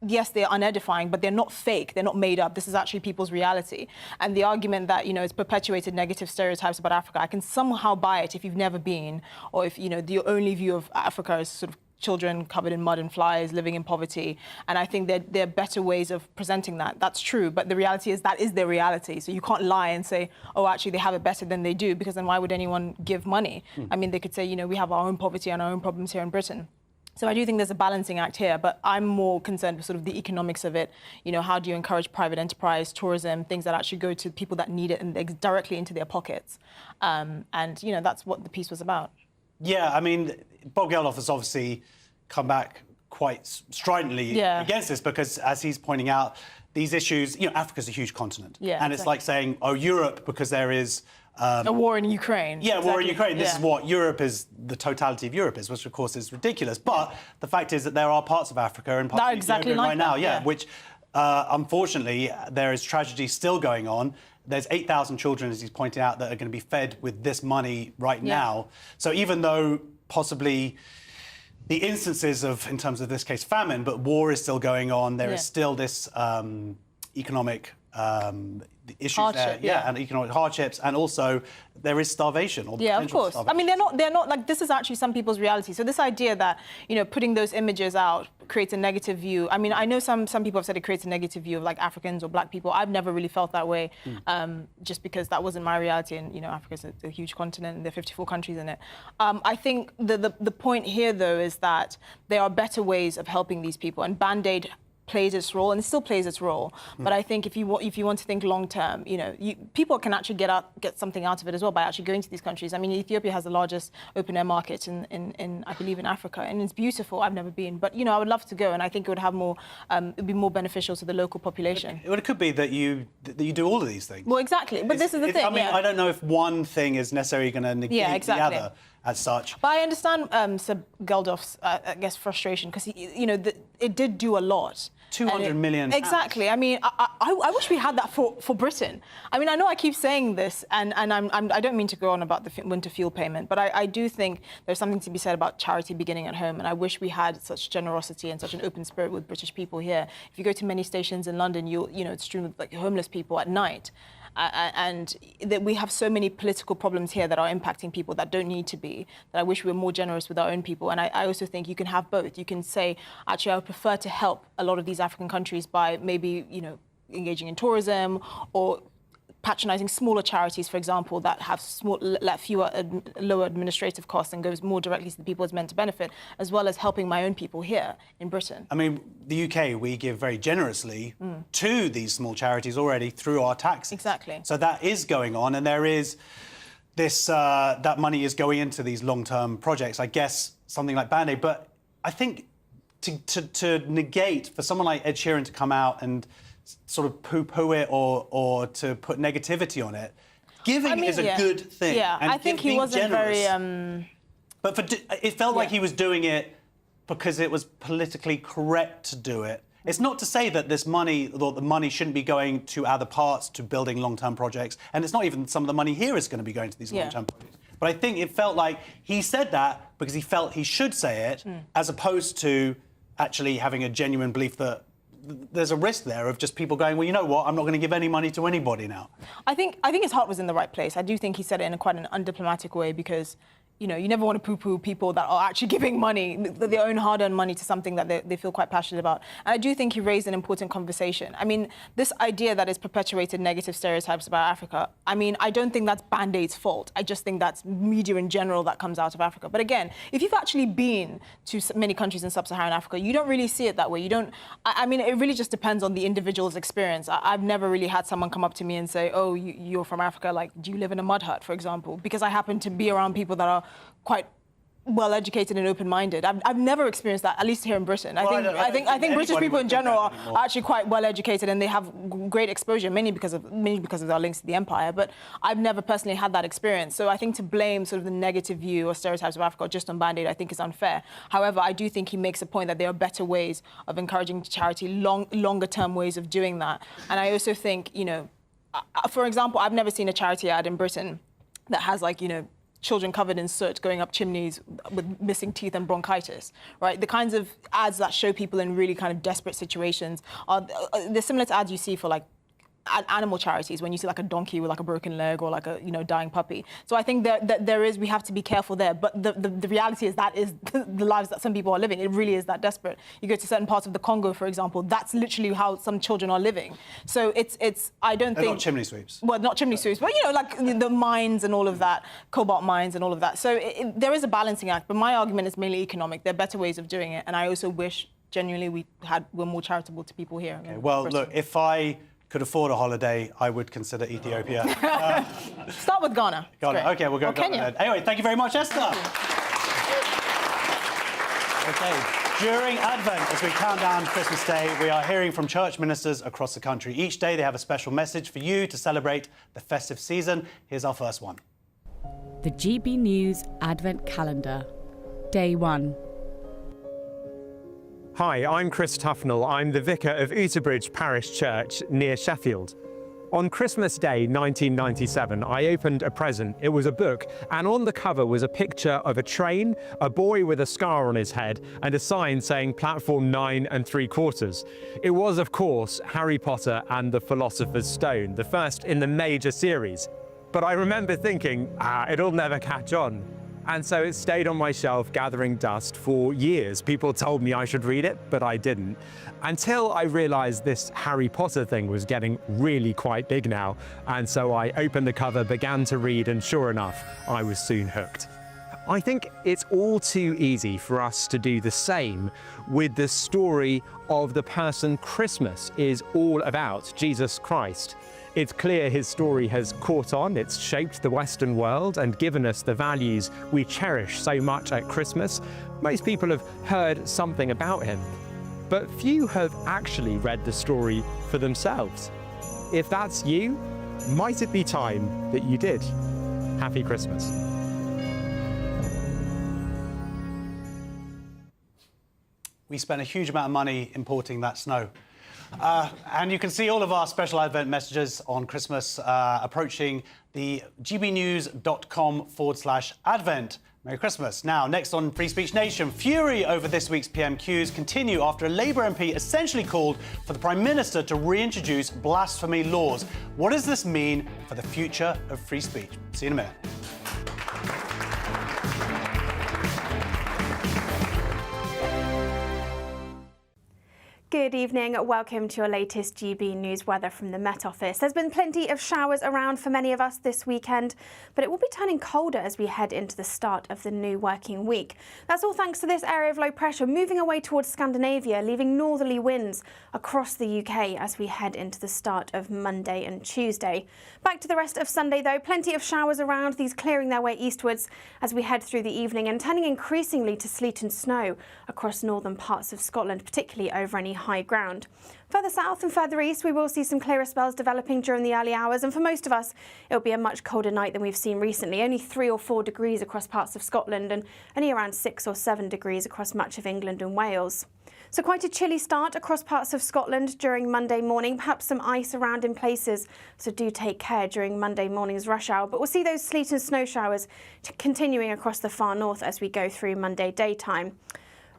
yes, they're unedifying, but they're not fake. They're not made up. This is actually people's reality. And the argument that, you know, it's perpetuated negative stereotypes about Africa, I can somehow buy it if you've never been, or if, you know, the only view of Africa is sort of children covered in mud and flies, living in poverty. And I think that there are better ways of presenting that. That's true, but the reality is that is their reality. So you can't lie and say, oh, actually, they have it better than they do, because then why would anyone give money? I mean, they could say, you know, we have our own poverty and our own problems here in Britain. So I do think there's a balancing act here, but I'm more concerned with sort of the economics of it. You know, how do you encourage private enterprise, tourism, things that actually go to people that need it and directly into their pockets? And, you know, that's what the piece was about. Yeah, I mean, Bob Geldof has obviously come back quite stridently against this because, as he's pointing out, these issues, you know, Africa's a huge continent. Yeah, and it's like saying, oh, Europe, because there is a war in Ukraine. Yeah, war in Ukraine. This is what Europe is, the totality of Europe is, which of course is ridiculous. But the fact is that there are parts of Africa and parts of Ethiopia right now, which unfortunately there is tragedy still going on. There's 8,000 children, as he's pointed out, that are going to be fed with this money right now. So even though possibly the instances of, in terms of this case, famine, but war is still going on, there is still this economic issues there, and economic hardships, and also there is starvation. Or of course. I mean, they're not like, this is actually some people's reality. So this idea that, you know, putting those images out creates a negative view. I mean, I know some people have said it creates a negative view of like Africans or black people. I've never really felt that way, just because that wasn't my reality. And, you know, Africa's a huge continent and there are 54 countries in it. I think the point here, though, is that there are better ways of helping these people, and Band-Aid plays its role and it still plays its role. But I think if you want to think long term, you know, people can actually get something out of it as well by actually going to these countries. I mean, Ethiopia has the largest open air market in I believe in Africa, and it's beautiful. I've never been, but you know, I would love to go, and I think it would have more, it'd be more beneficial to the local population. Well, it could be that you do all of these things. Well, exactly. But this is the thing. I mean, I don't know if one thing is necessarily going to negate the other as such. But I understand Sir Geldof's, I guess, frustration, because you know, it did do a lot. 200 million. Exactly. I mean, I wish we had that for Britain. I mean, I know I keep saying this, and I don't mean to go on about the winter fuel payment, but I do think there's something to be said about charity beginning at home, and I wish we had such generosity and such an open spirit with British people here. If you go to many stations in London, you know, it's strewn with like homeless people at night. and that we have so many political problems here that are impacting people that don't need to be, that I wish we were more generous with our own people. And I also think you can have both. You can say, actually, I would prefer to help a lot of these African countries by maybe, engaging in tourism or patronising smaller charities, for example, that have lower administrative costs and goes more directly to the people it's meant to benefit, as well as helping my own people here in Britain. I mean, the UK, we give very generously to these small charities already through our taxes. Exactly. So that is going on, and there is this, that money is going into these long-term projects, I guess, something like Band-Aid. But I think to negate, for someone like Ed Sheeran to come out and sort of poo-poo it or to put negativity on it. Giving is a good thing. Yeah, and I think he wasn't generous, very... But it felt like he was doing it because it was politically correct to do it. It's not to say that this money, or the money shouldn't be going to other parts, to building long-term projects, and it's not even some of the money here is going to be going to these long-term projects. But I think it felt like he said that because he felt he should say it, as opposed to actually having a genuine belief that there's a risk there of just people going, well, you know what, I'm not going to give any money to anybody now. I think his heart was in the right place. I do think he said it in quite an undiplomatic way because, you never want to poo-poo people that are actually giving money, their own hard-earned money, to something that they feel quite passionate about. And I do think he raised an important conversation. I mean, this idea that has perpetuated negative stereotypes about Africa, I mean, I don't think that's Band-Aid's fault. I just think that's media in general that comes out of Africa. But again, if you've actually been to many countries in sub-Saharan Africa, you don't really see it that way. You don't... I mean, it really just depends on the individual's experience. I've never really had someone come up to me and say, oh, you're from Africa, like, do you live in a mud hut, for example? Because I happen to be around people that are quite well-educated and open-minded. I've never experienced that, at least here in Britain. I think British people in general are actually quite well-educated and they have great exposure, mainly because of our links to the empire. But I've never personally had that experience. So I think to blame sort of the negative view or stereotypes of Africa just on Band-Aid, I think is unfair. However, I do think he makes a point that there are better ways of encouraging charity, longer-term ways of doing that. And I also think, for example, I've never seen a charity ad in Britain that has, like, children covered in soot going up chimneys with missing teeth and bronchitis, right? The kinds of ads that show people in really kind of desperate situations are they're similar to ads you see for, like, animal charities, when you see like a donkey with like a broken leg or like a dying puppy. So I think that we have to be careful there. But the reality is that is the lives that some people are living. It really is that desperate. You go to certain parts of the Congo, for example, that's literally how some children are living. So I don't think... Not chimney sweeps. Well, not chimney sweeps, but like the mines and all of that, cobalt mines and all of that. So there is a balancing act, but my argument is mainly economic. There are better ways of doing it, and I also wish genuinely we're more charitable to people here. Okay, well, look, if I could afford a holiday, I would consider Ethiopia. Start with Ghana. Ghana. OK, we'll go Ghana Kenya. then. Anyway, thank you very much, Esther. OK, during Advent, as we count down Christmas Day, we are hearing from church ministers across the country. Each day, they have a special message for you to celebrate the festive season. Here's our first one. The GB News Advent Calendar, Day 1. Hi, I'm Chris Tufnell. I'm the vicar of Uterbridge Parish Church near Sheffield. On Christmas Day 1997, I opened a present. It was a book, and on the cover was a picture of a train, a boy with a scar on his head, and a sign saying platform 9 3/4. It was, of course, Harry Potter and the Philosopher's Stone, the first in the major series. But I remember thinking, it'll never catch on. And so it stayed on my shelf gathering dust for years. People told me I should read it, but I didn't. Until I realized this Harry Potter thing was getting really quite big now. And so I opened the cover, began to read, and sure enough, I was soon hooked. I think it's all too easy for us to do the same with the story of the person Christmas is all about, Jesus Christ. It's clear his story has caught on, it's shaped the Western world and given us the values we cherish so much at Christmas. Most people have heard something about him, but few have actually read the story for themselves. If that's you, might it be time that you did? Happy Christmas. We spent a huge amount of money importing that snow. And you can see all of our special Advent messages on Christmas approaching the gbnews.com/Advent Merry Christmas. Now, next on Free Speech Nation, fury over this week's PMQs continue after a Labour MP essentially called for the Prime Minister to reintroduce blasphemy laws. What does this mean for the future of free speech? See you in a minute. Good evening. Welcome to your latest GB News weather from the Met Office. There's been plenty of showers around for many of us this weekend, but it will be turning colder as we head into the start of the new working week. That's all thanks to this area of low pressure moving away towards Scandinavia, leaving northerly winds across the UK as we head into the start of Monday and Tuesday. Back to the rest of Sunday though, plenty of showers around, these clearing their way eastwards as we head through the evening and turning increasingly to sleet and snow across northern parts of Scotland, particularly over any high ground. Further south and further east, we will see some clearer spells developing during the early hours, and for most of us, it'll be a much colder night than we've seen recently. Only 3 or 4 degrees across parts of Scotland and only around 6 or 7 degrees across much of England and Wales. So quite a chilly start across parts of Scotland during Monday morning, perhaps some ice around in places, so do take care during Monday morning's rush hour. But we'll see those sleet and snow showers continuing across the far north as we go through Monday daytime.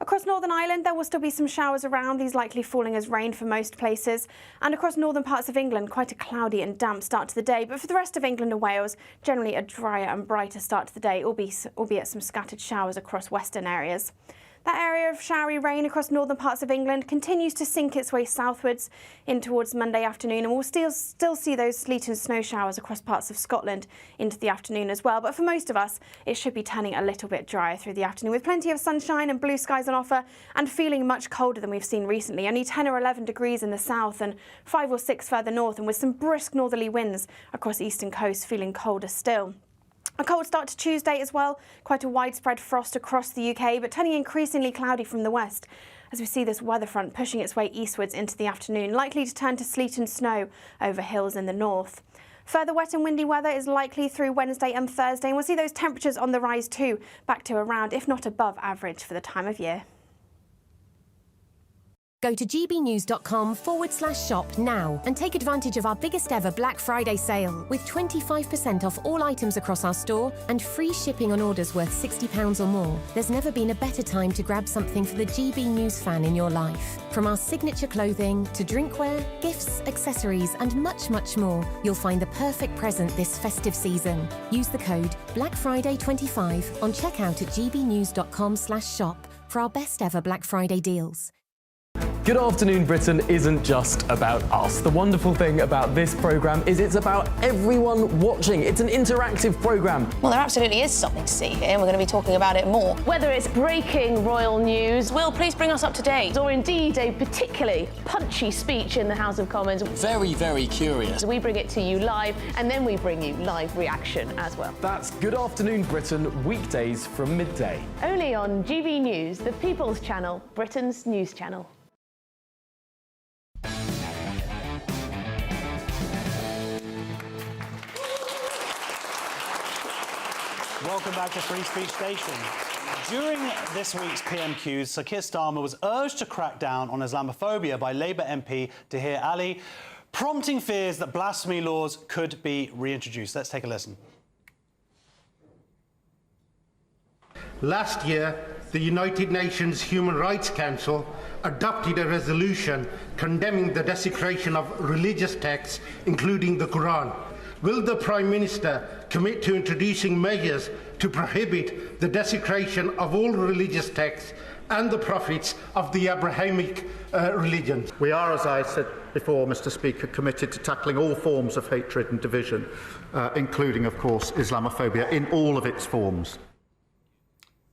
Across Northern Ireland, there will still be some showers around, these likely falling as rain for most places. And across northern parts of England, quite a cloudy and damp start to the day. But for the rest of England and Wales, generally a drier and brighter start to the day, albeit some scattered showers across western areas. That area of showery rain across northern parts of England continues to sink its way southwards in towards Monday afternoon, and we'll still see those sleet and snow showers across parts of Scotland into the afternoon as well. But for most of us, it should be turning a little bit drier through the afternoon, with plenty of sunshine and blue skies on offer and feeling much colder than we've seen recently. Only 10 or 11 degrees in the south and 5 or 6 further north, and with some brisk northerly winds across eastern coast, feeling colder still. A cold start to Tuesday as well, quite a widespread frost across the UK, but turning increasingly cloudy from the west as we see this weather front pushing its way eastwards into the afternoon, likely to turn to sleet and snow over hills in the north. Further wet and windy weather is likely through Wednesday and Thursday, and we'll see those temperatures on the rise too, back to around, if not above average for the time of year. Go to gbnews.com/shop now and take advantage of our biggest ever Black Friday sale with 25% off all items across our store and free shipping on orders worth £60 or more. There's never been a better time to grab something for the GB News fan in your life. From our signature clothing to drinkware, gifts, accessories and much, much more, you'll find the perfect present this festive season. Use the code BLACKFRIDAY25 on checkout at gbnews.com/shop for our best ever Black Friday deals. Good Afternoon Britain isn't just about us. The wonderful thing about this programme is it's about everyone watching. It's an interactive programme. Well, there absolutely is something to see here, and we're going to be talking about it more. Whether it's breaking royal news, Will, please bring us up to date, or indeed a particularly punchy speech in the House of Commons. Very, very curious. We bring it to you live, and then we bring you live reaction as well. That's Good Afternoon Britain, weekdays from midday. Only on GB News, the People's Channel, Britain's news channel. Welcome back to Free Speech Station. During this week's PMQs, Sir Keir Starmer was urged to crack down on Islamophobia by Labour MP Tahir Ali, prompting fears that blasphemy laws could be reintroduced. Let's take a listen. Last year, the United Nations Human Rights Council adopted a resolution condemning the desecration of religious texts, including the Quran. Will the Prime Minister commit to introducing measures to prohibit the desecration of all religious texts and the prophets of the Abrahamic religions? We are, as I said before, Mr. Speaker, committed to tackling all forms of hatred and division, including, of course, Islamophobia in all of its forms.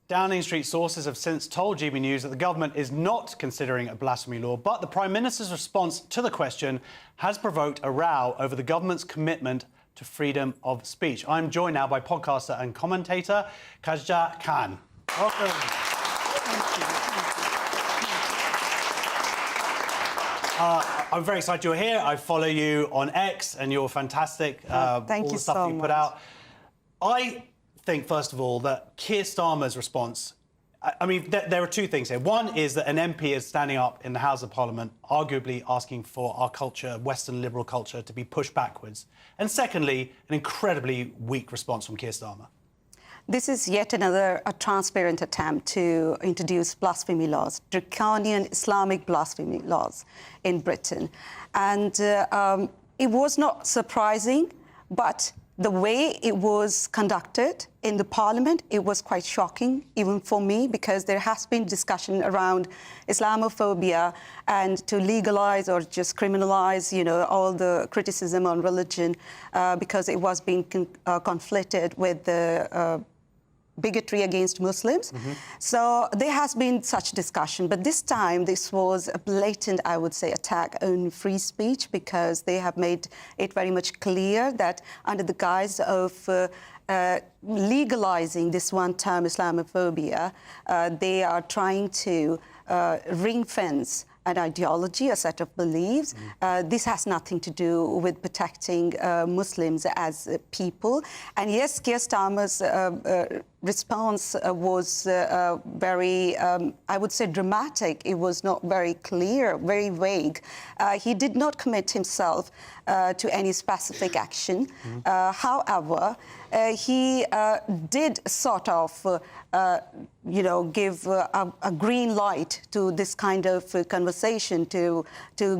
Downing Street sources have since told GB News that the government is not considering a blasphemy law, but the Prime Minister's response to the question has provoked a row over the government's commitment to freedom of speech. I'm joined now by podcaster and commentator Kajja Khan. Welcome. I'm very excited you're here. I follow you on X and you're fantastic. Thank all you the stuff so you much. put out. I think, first of all, that Keir Starmer's response, I mean, there are two things here. One is that an MP is standing up in the House of Parliament, arguably asking for our culture, Western liberal culture, to be pushed backwards. And secondly, an incredibly weak response from Keir Starmer. This is yet another transparent attempt to introduce blasphemy laws, draconian Islamic blasphemy laws in Britain. And it was not surprising, but the way it was conducted in the Parliament, it was quite shocking, even for me, because there has been discussion around Islamophobia and to legalise or just criminalise, all the criticism on religion because it was being conflicted with the bigotry against Muslims. So there has been such discussion, but this time this was a blatant, I would say, attack on free speech, because they have made it very much clear that under the guise of legalizing this one term, Islamophobia, they are trying to ring-fence an ideology, a set of beliefs. This has nothing to do with protecting Muslims as people. And yes, Keir Starmer's response was very, I would say, dramatic. It was not very clear, very vague. He did not commit himself to any specific action. However, he did sort of, give a green light to this kind of conversation to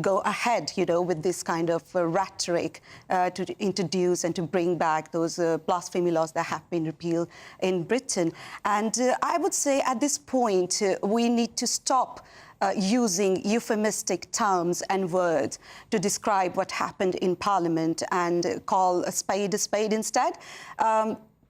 go ahead, with this kind of rhetoric to introduce and to bring back those blasphemy laws that have been repealed in Britain. And I would say at this point, we need to stop using euphemistic terms and words to describe what happened in Parliament and call a spade instead.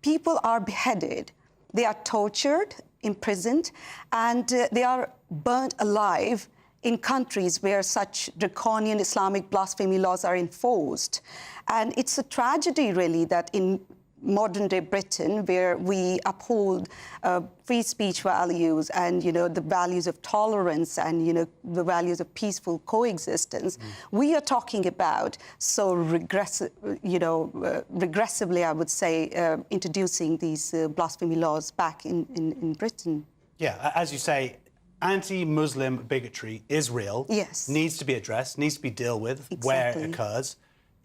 People are beheaded, they are tortured, imprisoned, and they are burnt alive in countries where such draconian Islamic blasphemy laws are enforced. And it's a tragedy, really, that in modern-day Britain, where we uphold free speech values and, the values of tolerance and, the values of peaceful coexistence, we are talking about so regressively, I would say, introducing these blasphemy laws back in Britain. Yeah, as you say, anti-Muslim bigotry is real. Yes. Needs to be addressed, needs to be dealt with where it occurs.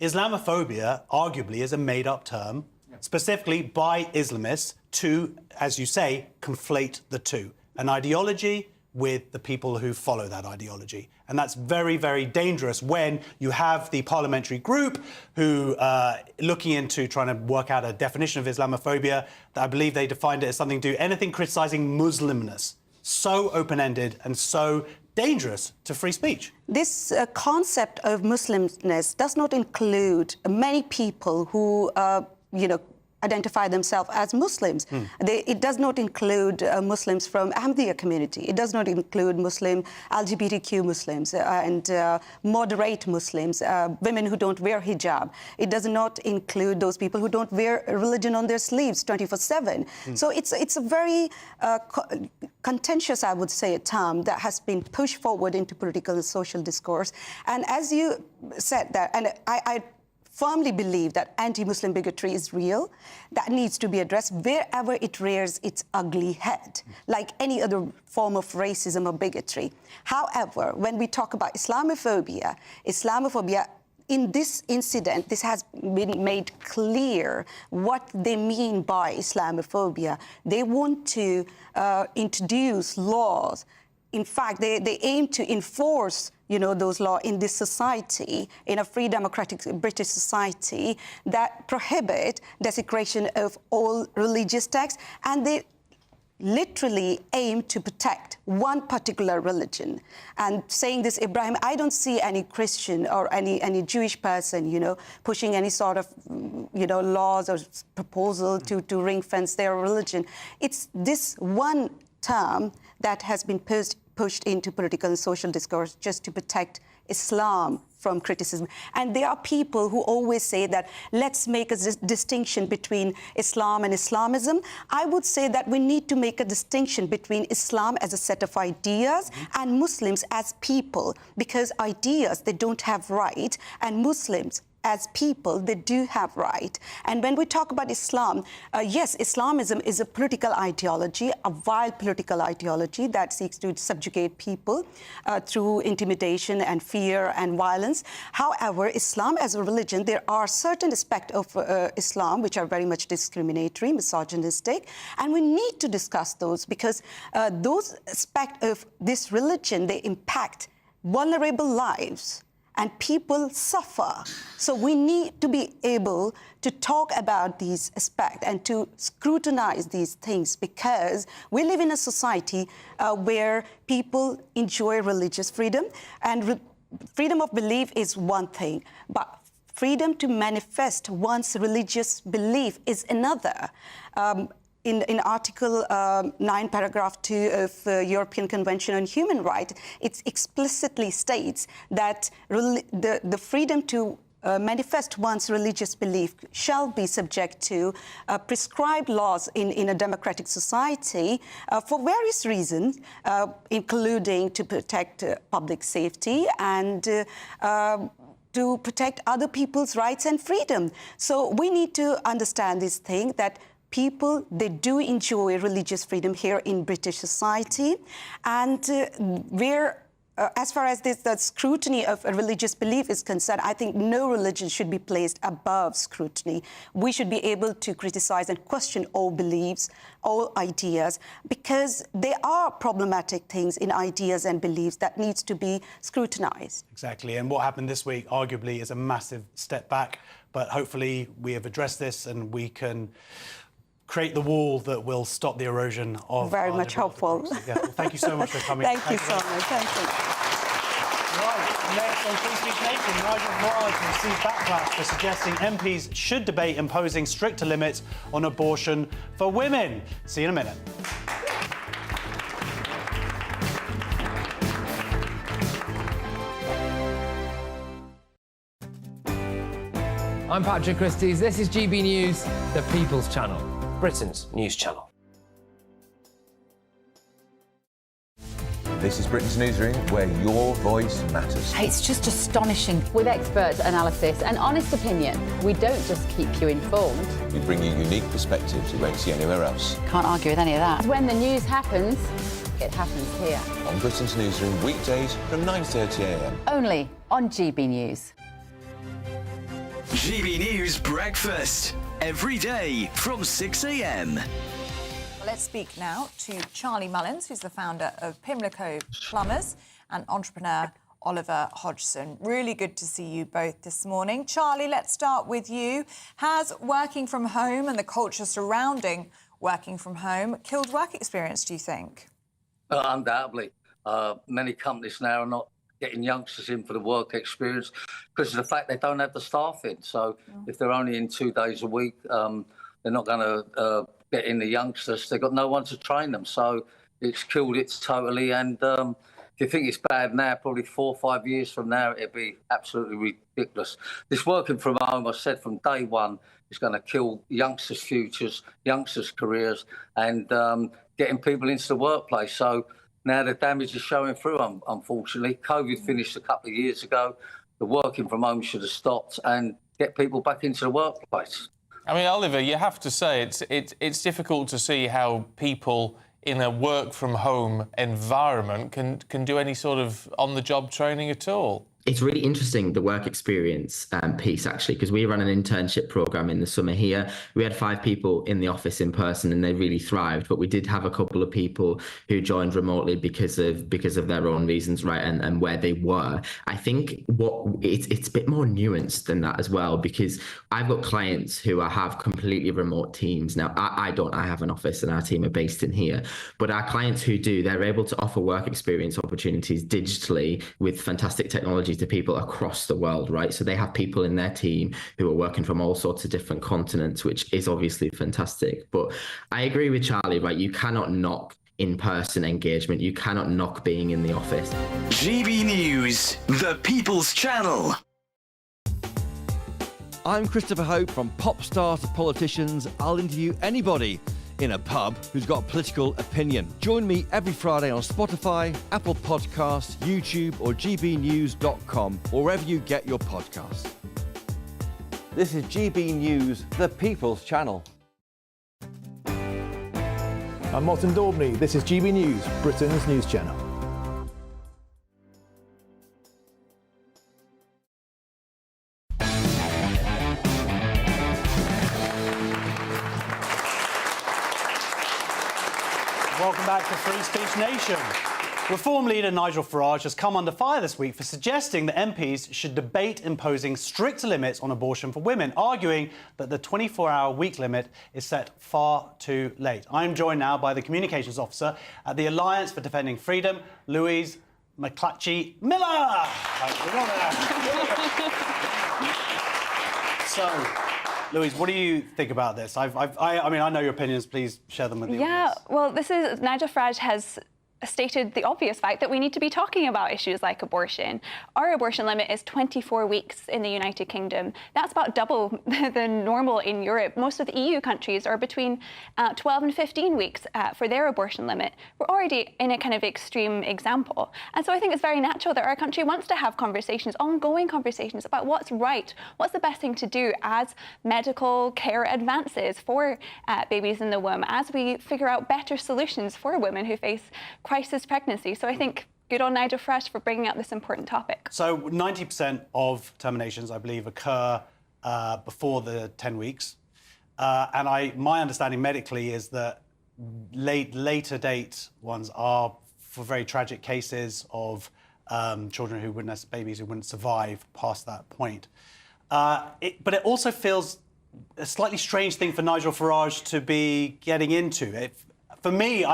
Islamophobia, arguably, is a made-up term, specifically by Islamists to, as you say, conflate the two. An ideology with the people who follow that ideology. And that's very, very dangerous when you have the parliamentary group who looking into trying to work out a definition of Islamophobia. I believe they defined it as something to do anything criticising Muslimness. So open-ended and so dangerous to free speech. This concept of Muslimness does not include many people who identify themselves as Muslims. It does not include Muslims from Ahmadiyya community. It does not include Muslim, LGBTQ Muslims and moderate Muslims, women who don't wear hijab. It does not include those people who don't wear religion on their sleeves 24/7. So it's a very contentious, I would say, a term that has been pushed forward into political and social discourse. And as you said that, and I firmly believe that anti-Muslim bigotry is real, that needs to be addressed wherever it rears its ugly head, like any other form of racism or bigotry. However, when we talk about Islamophobia, in this incident, this has been made clear what they mean by Islamophobia. They want to introduce laws. In fact, they aim to enforce those laws in this society, in a free democratic British society, that prohibit desecration of all religious texts, and they literally aim to protect one particular religion. And saying this, Ibrahim, I don't see any Christian or any Jewish person, pushing any sort of, laws or proposal to ring-fence their religion. It's this one term that has been pushed into political and social discourse just to protect Islam from criticism. And there are people who always say that let's make a distinction between Islam and Islamism. I would say that we need to make a distinction between Islam as a set of ideas and Muslims as people, because ideas, they don't have right, and Muslims as people, they do have right. And when we talk about Islam, yes, Islamism is a political ideology, a vile political ideology that seeks to subjugate people through intimidation and fear and violence. However, Islam as a religion, there are certain aspects of Islam which are very much discriminatory, misogynistic, and we need to discuss those because those aspects of this religion, they impact vulnerable lives. And people suffer. So we need to be able to talk about these aspects and to scrutinize these things because we live in a society where people enjoy religious freedom. And freedom of belief is one thing, but freedom to manifest one's religious belief is another. In Article 9, Paragraph 2 of European Convention on Human Rights, it explicitly states that the freedom to manifest one's religious belief shall be subject to prescribed laws in a democratic society for various reasons, including to protect public safety and to protect other people's rights and freedom. So we need to understand this thing that people, they do enjoy religious freedom here in British society. And as far as the scrutiny of a religious belief is concerned, I think no religion should be placed above scrutiny. We should be able to criticize and question all beliefs, all ideas, because there are problematic things in ideas and beliefs that needs to be scrutinized. Exactly, and what happened this week arguably is a massive step back, but hopefully we have addressed this and we can create the wall that will stop the erosion of... Very much hopeful. Yeah. Well, thank you so much for coming. Thank you so much. Thank you. Right, next on Free Speech Nation, Nigel Farage received backlash for suggesting MPs should debate imposing stricter limits on abortion for women. See you in a minute. I'm Patrick Christie's. This is GB News, the People's Channel. Britain's news channel. This is Britain's Newsroom, where your voice matters. It's just astonishing. With expert analysis and honest opinion, we don't just keep you informed. We bring you unique perspectives you won't see anywhere else. Can't argue with any of that. When the news happens, it happens here. On Britain's Newsroom, weekdays from 9:30 a.m. Only on GB News. GB News Breakfast, every day from 6 a.m. Let's speak now to Charlie Mullins, who's the founder of Pimlico Plumbers, and entrepreneur Oliver Hodgson. Really good to see you both this morning. Charlie, let's start with you. Has working from home and the culture surrounding working from home killed work experience, do you think? Undoubtedly. Many companies now are not getting youngsters in for the work experience because of the fact they don't have the staff in. So if they're only in 2 days a week, they're not going to get in the youngsters. They've got no one to train them. So it's killed it totally. And if you think it's bad now, probably 4 or 5 years from now, it'll be absolutely ridiculous. This working from home, I said from day one, is going to kill youngsters' futures, youngsters' careers, and getting people into the workplace. So now the damage is showing through, unfortunately. COVID finished a couple of years ago. The working from home should have stopped and get people back into the workplace. I mean, Oliver, you have to say it's difficult to see how people in a work-from-home environment can do any sort of on-the-job training at all. It's really interesting, the work experience piece, actually, because we run an internship program in the summer here. We had 5 people in the office in person and they really thrived. But we did have a couple of people who joined remotely because of their own reasons, right, and where they were. I think it's a bit more nuanced than that as well, because I've got clients who have completely remote teams. Now, I don't. I have an office and our team are based in here. But our clients who do, they're able to offer work experience opportunities digitally with fantastic technology to people across the world, right? So they have people in their team who are working from all sorts of different continents, which is obviously fantastic. But I agree with Charlie, right? You cannot knock in-person engagement. You cannot knock being in the office. GB News, the People's Channel. I'm Christopher Hope. From pop star to politicians, I'll interview anybody in a pub who's got a political opinion. Join me every Friday on Spotify, Apple Podcasts, YouTube or gbnews.com, or wherever you get your podcasts. This is GB News, the People's Channel. I'm Martin Daubney. This is GB News, Britain's news channel. Welcome back to Free Speech Nation. Reform leader Nigel Farage has come under fire this week for suggesting that MPs should debate imposing stricter limits on abortion for women, arguing that the 24-hour week limit is set far too late. I'm joined now by the communications officer at the Alliance for Defending Freedom, Louise McClatchy-Miller. So, Louise, what do you think about this? I mean, I know your opinions. Please share them with the audience. Well, Nigel Farage has stated the obvious fact that we need to be talking about issues like abortion. Our abortion limit is 24 weeks in the United Kingdom. That's about double the normal in Europe. Most of the EU countries are between 12 and 15 weeks for their abortion limit. We're already in a kind of extreme example. And so I think it's very natural that our country wants to have conversations, ongoing conversations about what's right, what's the best thing to do as medical care advances for babies in the womb, as we figure out better solutions for women who face crisis pregnancy. So I think good on Nigel Farage for bringing up this important topic. So 90% of terminations, I believe, occur before the 10 weeks. And my understanding medically is that later date ones are for very tragic cases of children who wouldn't, babies who wouldn't survive past that point. But it also feels a slightly strange thing for Nigel Farage to be getting into. For me,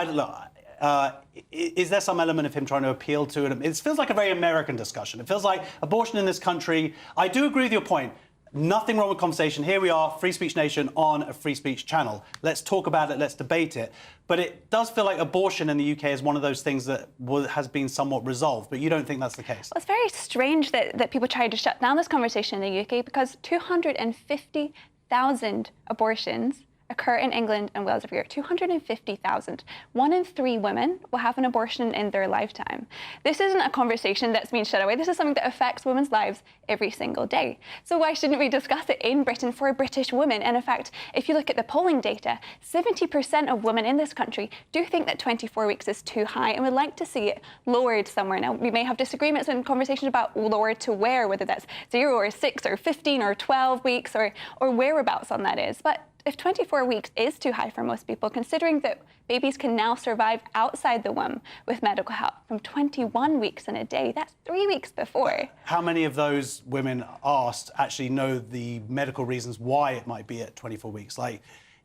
is there some element of him trying to appeal to it? It feels like a very American discussion. It feels like abortion in this country. I do agree with your point. Nothing wrong with conversation. Here we are, Free Speech Nation on a free speech channel. Let's talk about it. Let's debate it. But it does feel like abortion in the UK is one of those things that has been somewhat resolved. But you don't think that's the case? Well, it's very strange that people try to shut down this conversation in the UK because 250,000 abortions occur in England and Wales every year. 250,000. 1 in 3 women will have an abortion in their lifetime. This isn't a conversation that's been shut away. This is something that affects women's lives every single day. So why shouldn't we discuss it in Britain for British women? And in fact, if you look at the polling data, 70% of women in this country do think that 24 weeks is too high and would like to see it lowered somewhere. Now, we may have disagreements and conversations about lowered to where, whether that's 0 or 6 or 15 or 12 weeks or whereabouts on that is. But if 24 weeks is too high for most people, considering that babies can now survive outside the womb with medical help from 21 weeks in a day, that's 3 weeks before. How many of those women asked actually know the medical reasons why it might be at 24 weeks? Like,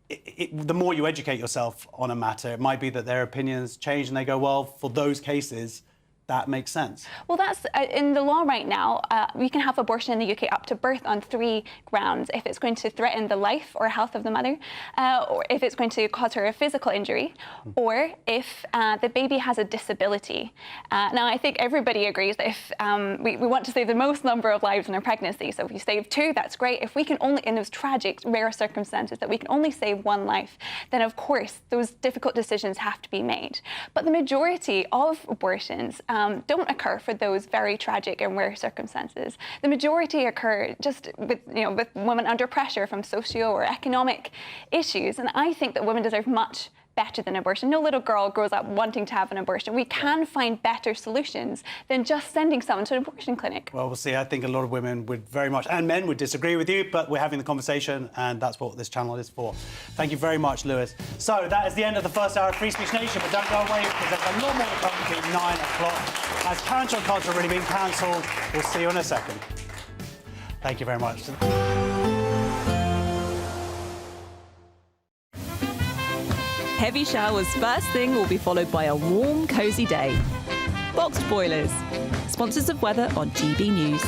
the more you educate yourself on a matter, it might be that their opinions change and they go, well, for those cases, that makes sense. Well, that's in the law right now. We can have abortion in the UK up to birth on 3 grounds. If it's going to threaten the life or health of the mother, or if it's going to cause her a physical injury, or if the baby has a disability. Now, I think everybody agrees that if we want to save the most number of lives in a pregnancy, so if we save 2, that's great. If we can only, in those tragic, rare circumstances, that we can only save 1 life, then of course those difficult decisions have to be made. But the majority of abortions don't occur for those very tragic and rare circumstances. The majority occur just with women under pressure from socio or economic issues. And I think that women deserve much better than abortion. No little girl grows up wanting to have an abortion. We can find better solutions than just sending someone to an abortion clinic. Well, we'll see. I think a lot of women would very much, and men would disagree with you, but we're having the conversation, and that's what this channel is for. Thank you very much, Lewis. So that is the end of the first hour of Free Speech Nation, but don't go away because there's a lot more to come between 9 o'clock. As Karen John Carter already been cancelled, we'll see you in a second. Thank you very much. Heavy showers first thing will be followed by a warm, cosy day. Boxed boilers, sponsors of weather on GB News.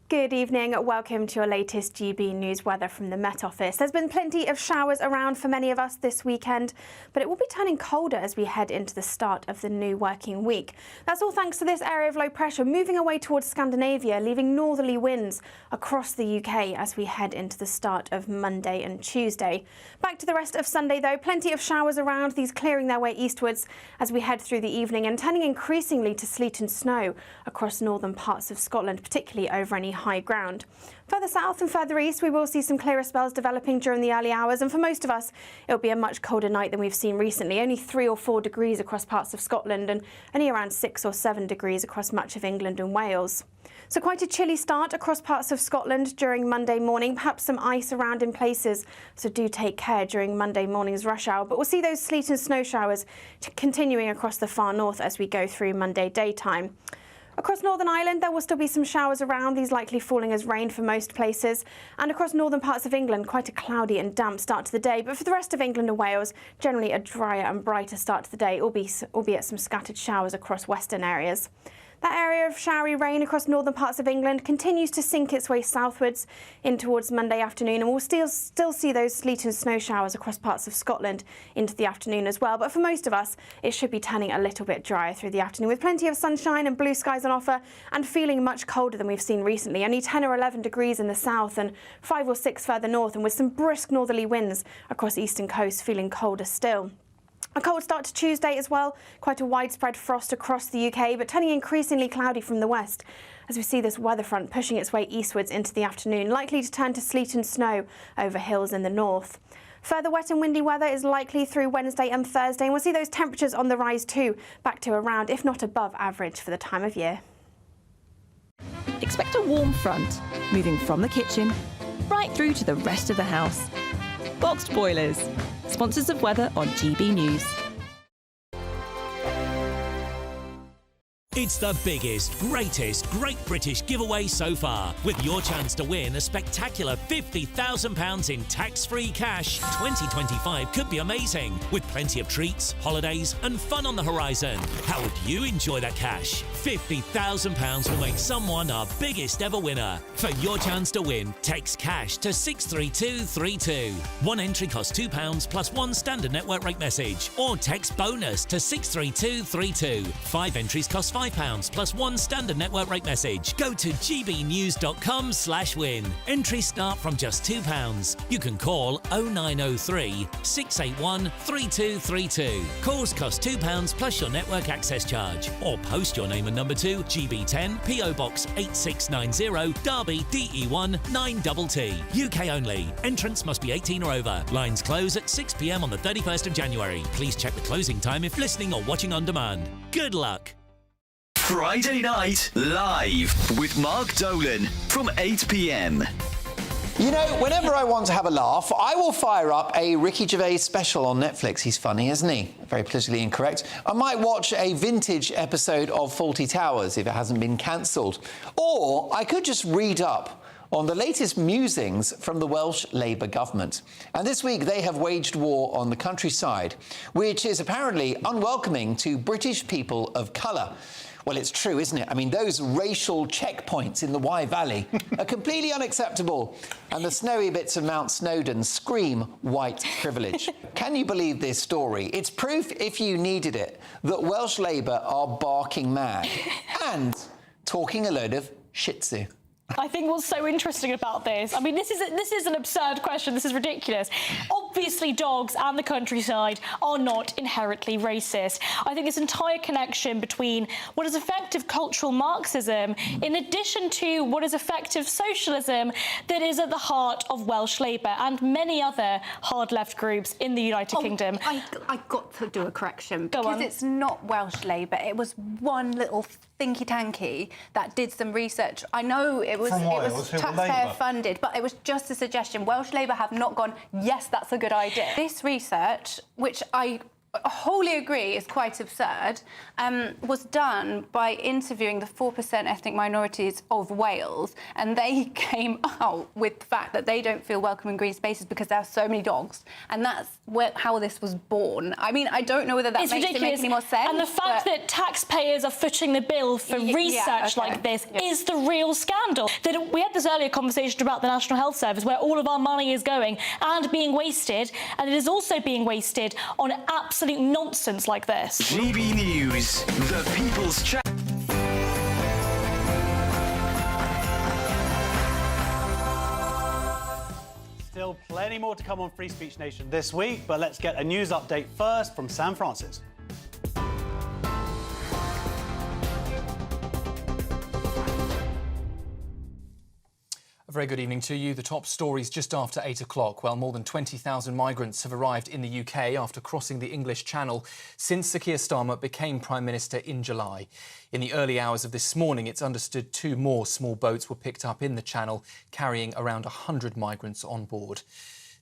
Good evening. Welcome to your latest GB News weather from the Met Office. There's been plenty of showers around for many of us this weekend, but it will be turning colder as we head into the start of the new working week. That's all thanks to this area of low pressure moving away towards Scandinavia, leaving northerly winds across the UK as we head into the start of Monday and Tuesday. Back to the rest of Sunday though, plenty of showers around, these clearing their way eastwards as we head through the evening and turning increasingly to sleet and snow across northern parts of Scotland, particularly over any high ground. Further south and further east, we will see some clearer spells developing during the early hours, and for most of us, it'll be a much colder night than we've seen recently. Only 3 or 4 degrees across parts of Scotland and only around 6 or 7 degrees across much of England and Wales. So quite a chilly start across parts of Scotland during Monday morning, perhaps some ice around in places, so do take care during Monday morning's rush hour. But we'll see those sleet and snow showers continuing across the far north as we go through Monday daytime. Across Northern Ireland, there will still be some showers around, these likely falling as rain for most places. And across northern parts of England, quite a cloudy and damp start to the day. But for the rest of England and Wales, generally a drier and brighter start to the day, albeit some scattered showers across western areas. That area of showery rain across northern parts of England continues to sink its way southwards in towards Monday afternoon, and we'll still see those sleet and snow showers across parts of Scotland into the afternoon as well. But for most of us, it should be turning a little bit drier through the afternoon, with plenty of sunshine and blue skies on offer, and feeling much colder than we've seen recently. Only 10 or 11 degrees in the south and 5 or 6 further north, and with some brisk northerly winds across eastern coast, feeling colder still. A cold start to Tuesday as well, quite a widespread frost across the UK, but turning increasingly cloudy from the west as we see this weather front pushing its way eastwards into the afternoon, likely to turn to sleet and snow over hills in the north. Further wet and windy weather is likely through Wednesday and Thursday, and we'll see those temperatures on the rise too, back to around, if not above average for the time of year. Expect a warm front, moving from the kitchen right through to the rest of the house. Boxed Boilers, sponsors of weather on GB News. It's the biggest, greatest Great British giveaway so far, with your chance to win a spectacular £50,000 in tax-free cash. 2025 could be amazing, with plenty of treats, holidays and fun on the horizon. How would you enjoy that cash? £50,000 will make someone our biggest ever winner. For your chance to win, text cash to 63232. One entry costs £2 plus one standard network rate message, or text bonus to 63232. 5 entries cost £5 plus one standard network rate message. Go to gbnews.com/win. Entries start from just £2. You can call 0903 681 3232. Calls cost £2 plus your network access charge. Or post your name and number to GB10 PO Box 8690 Derby DE1 9TT. UK only. Entrance must be 18 or over. Lines close at 6 p.m. on the 31st of January. Please check the closing time if listening or watching on demand. Good luck. Friday Night Live with Mark Dolan from 8 p.m. You know, whenever I want to have a laugh, I will fire up a Ricky Gervais special on Netflix. He's funny, isn't he? Very politically incorrect. I might watch a vintage episode of Fawlty Towers if it hasn't been cancelled. Or I could just read up on the latest musings from the Welsh Labour government. And this week they have waged war on the countryside, which is apparently unwelcoming to British people of colour. Well, it's true, isn't it? I mean, those racial checkpoints in the Wye Valley are completely unacceptable. And the snowy bits of Mount Snowdon scream white privilege. Can you believe this story? It's proof, if you needed it, that Welsh Labour are barking mad and talking a load of shih tzu. I think what's so interesting about this, I mean, this is an absurd question. This is ridiculous. Obviously, dogs and the countryside are not inherently racist. I think this entire connection between what is effective cultural Marxism, in addition to what is effective socialism, that is at the heart of Welsh Labour and many other hard left groups in the United Kingdom. I got to do a correction Go because on. it's not Welsh Labour. It was one little thinky-tanky that did some research. I know it was taxpayer funded, but it was just a suggestion. Welsh Labour have not gone, yes, that's a good idea. This research, which I wholly agree is quite absurd, was done by interviewing the 4% ethnic minorities of Wales, and they came out with the fact that they don't feel welcome in green spaces because there are so many dogs, and that's how this was born. I mean, I don't know whether that It's makes ridiculous. it make any more sense. And the fact that taxpayers are footing the bill for research like this is the real scandal. We had this earlier conversation about the National Health Service, where all of our money is going and being wasted, and it is also being wasted on absolute nonsense like this. GB News, the People's Chat. Still plenty more to come on Free Speech Nation this week, but let's get a news update first from Sam Francis. Very good evening to you. The top stories just after 8 o'clock. Well, more than 20,000 migrants have arrived in the UK after crossing the English Channel since Sir Keir Starmer became Prime Minister in July. In the early hours of this morning, it's understood 2 more small boats were picked up in the Channel, carrying around 100 migrants on board.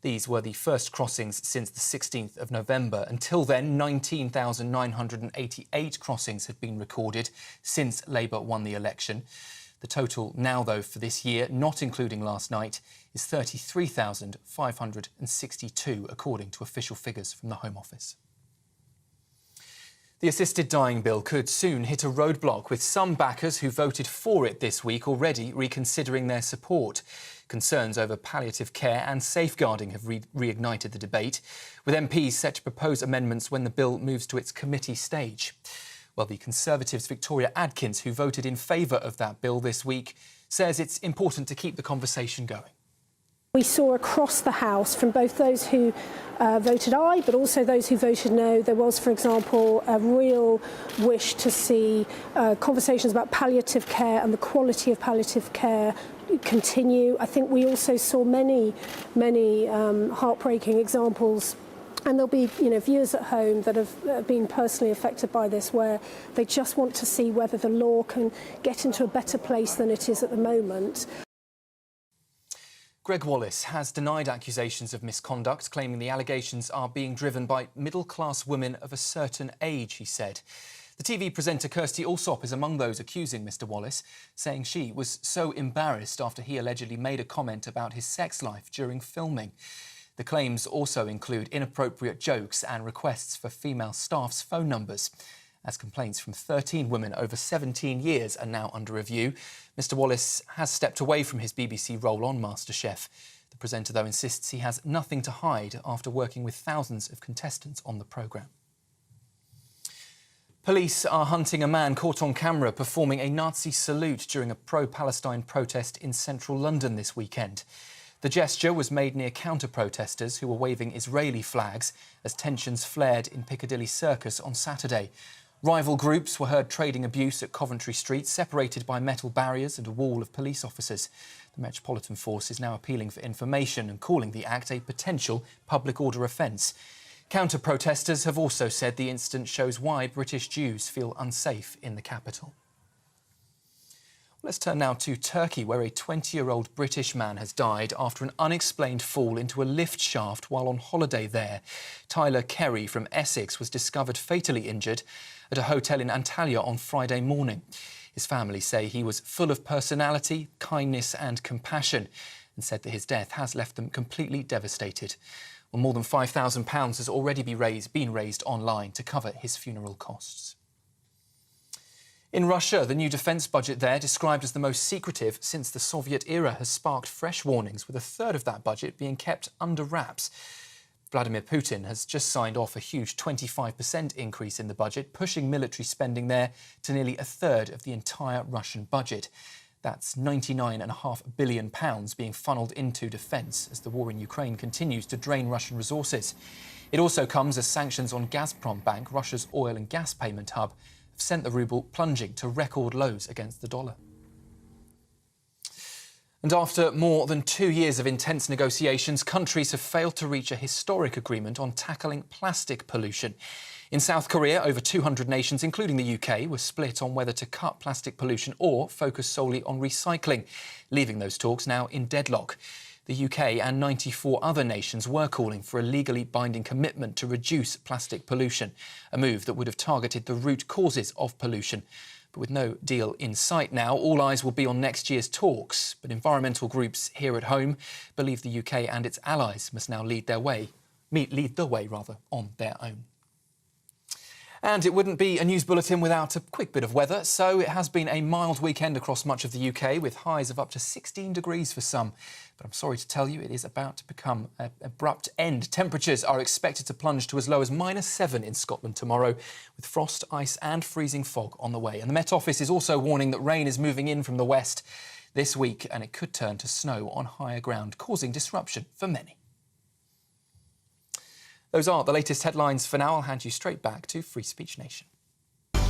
These were the first crossings since the 16th of November. Until then, 19,988 crossings had been recorded since Labour won the election. The total now, though, for this year, not including last night, is 33,562, according to official figures from the Home Office. The assisted dying bill could soon hit a roadblock, with some backers who voted for it this week already reconsidering their support. Concerns over palliative care and safeguarding have reignited the debate, with MPs set to propose amendments when the bill moves to its committee stage. Well, the Conservatives' Victoria Adkins, who voted in favour of that bill this week, says it's important to keep the conversation going. We saw across the House, from both those who voted aye, but also those who voted no, there was, for example, a real wish to see conversations about palliative care and the quality of palliative care continue. I think we also saw many heartbreaking examples. And there'll be, viewers at home that have been personally affected by this, where they just want to see whether the law can get into a better place than it is at the moment. Greg Wallace has denied accusations of misconduct, claiming the allegations are being driven by middle-class women of a certain age, he said. The TV presenter Kirsty Allsop is among those accusing Mr Wallace, saying she was so embarrassed after he allegedly made a comment about his sex life during filming. The claims also include inappropriate jokes and requests for female staff's phone numbers. As complaints from 13 women over 17 years are now under review, Mr Wallace has stepped away from his BBC role on MasterChef. The presenter, though, insists he has nothing to hide after working with thousands of contestants on the programme. Police are hunting a man caught on camera performing a Nazi salute during a pro-Palestine protest in central London this weekend. The gesture was made near counter-protesters who were waving Israeli flags as tensions flared in Piccadilly Circus on Saturday. Rival groups were heard trading abuse at Coventry Street, separated by metal barriers and a wall of police officers. The Metropolitan Force is now appealing for information and calling the act a potential public order offence. Counter-protesters have also said the incident shows why British Jews feel unsafe in the capital. Let's turn now to Turkey, where a 20-year-old British man has died after an unexplained fall into a lift shaft while on holiday there. Tyler Kerry from Essex was discovered fatally injured at a hotel in Antalya on Friday morning. His family say he was full of personality, kindness and compassion, and said that his death has left them completely devastated. Well, more than £5,000 has already been raised online to cover his funeral costs. In Russia, the new defence budget there, described as the most secretive since the Soviet era, has sparked fresh warnings, with a third of that budget being kept under wraps. Vladimir Putin has just signed off a huge 25% increase in the budget, pushing military spending there to nearly a third of the entire Russian budget. That's £99.5 billion being funnelled into defence as the war in Ukraine continues to drain Russian resources. It also comes as sanctions on Gazprom Bank, Russia's oil and gas payment hub, have sent the ruble plunging to record lows against the dollar. And after more than 2 years of intense negotiations, countries have failed to reach a historic agreement on tackling plastic pollution. In South Korea, over 200 nations, including the UK, were split on whether to cut plastic pollution or focus solely on recycling, leaving those talks now in deadlock. The UK and 94 other nations were calling for a legally binding commitment to reduce plastic pollution, a move that would have targeted the root causes of pollution. But with no deal in sight now, all eyes will be on next year's talks. But environmental groups here at home believe the UK and its allies must now lead the way on their own. And it wouldn't be a news bulletin without a quick bit of weather. So it has been a mild weekend across much of the UK, with highs of up to 16 degrees for some. But I'm sorry to tell you, it is about to become an abrupt end. Temperatures are expected to plunge to as low as -7 in Scotland tomorrow, with frost, ice and freezing fog on the way. And the Met Office is also warning that rain is moving in from the west this week, and it could turn to snow on higher ground, causing disruption for many. Those are the latest headlines for now. I'll hand you straight back to Free Speech Nation.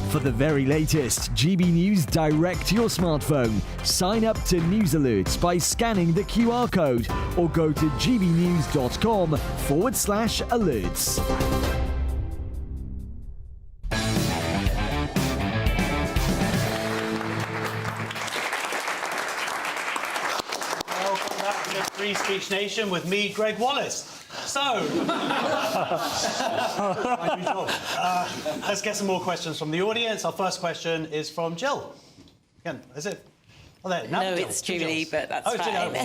For the very latest GB News direct to your smartphone, sign up to News Alerts by scanning the QR code or go to gbnews.com/alerts. Welcome back to Free Speech Nation with me, Greg Wallace. So, let's get some more questions from the audience. Our first question is from Jill. Again, is it? Oh, there. No, it's Julie, but that's fine.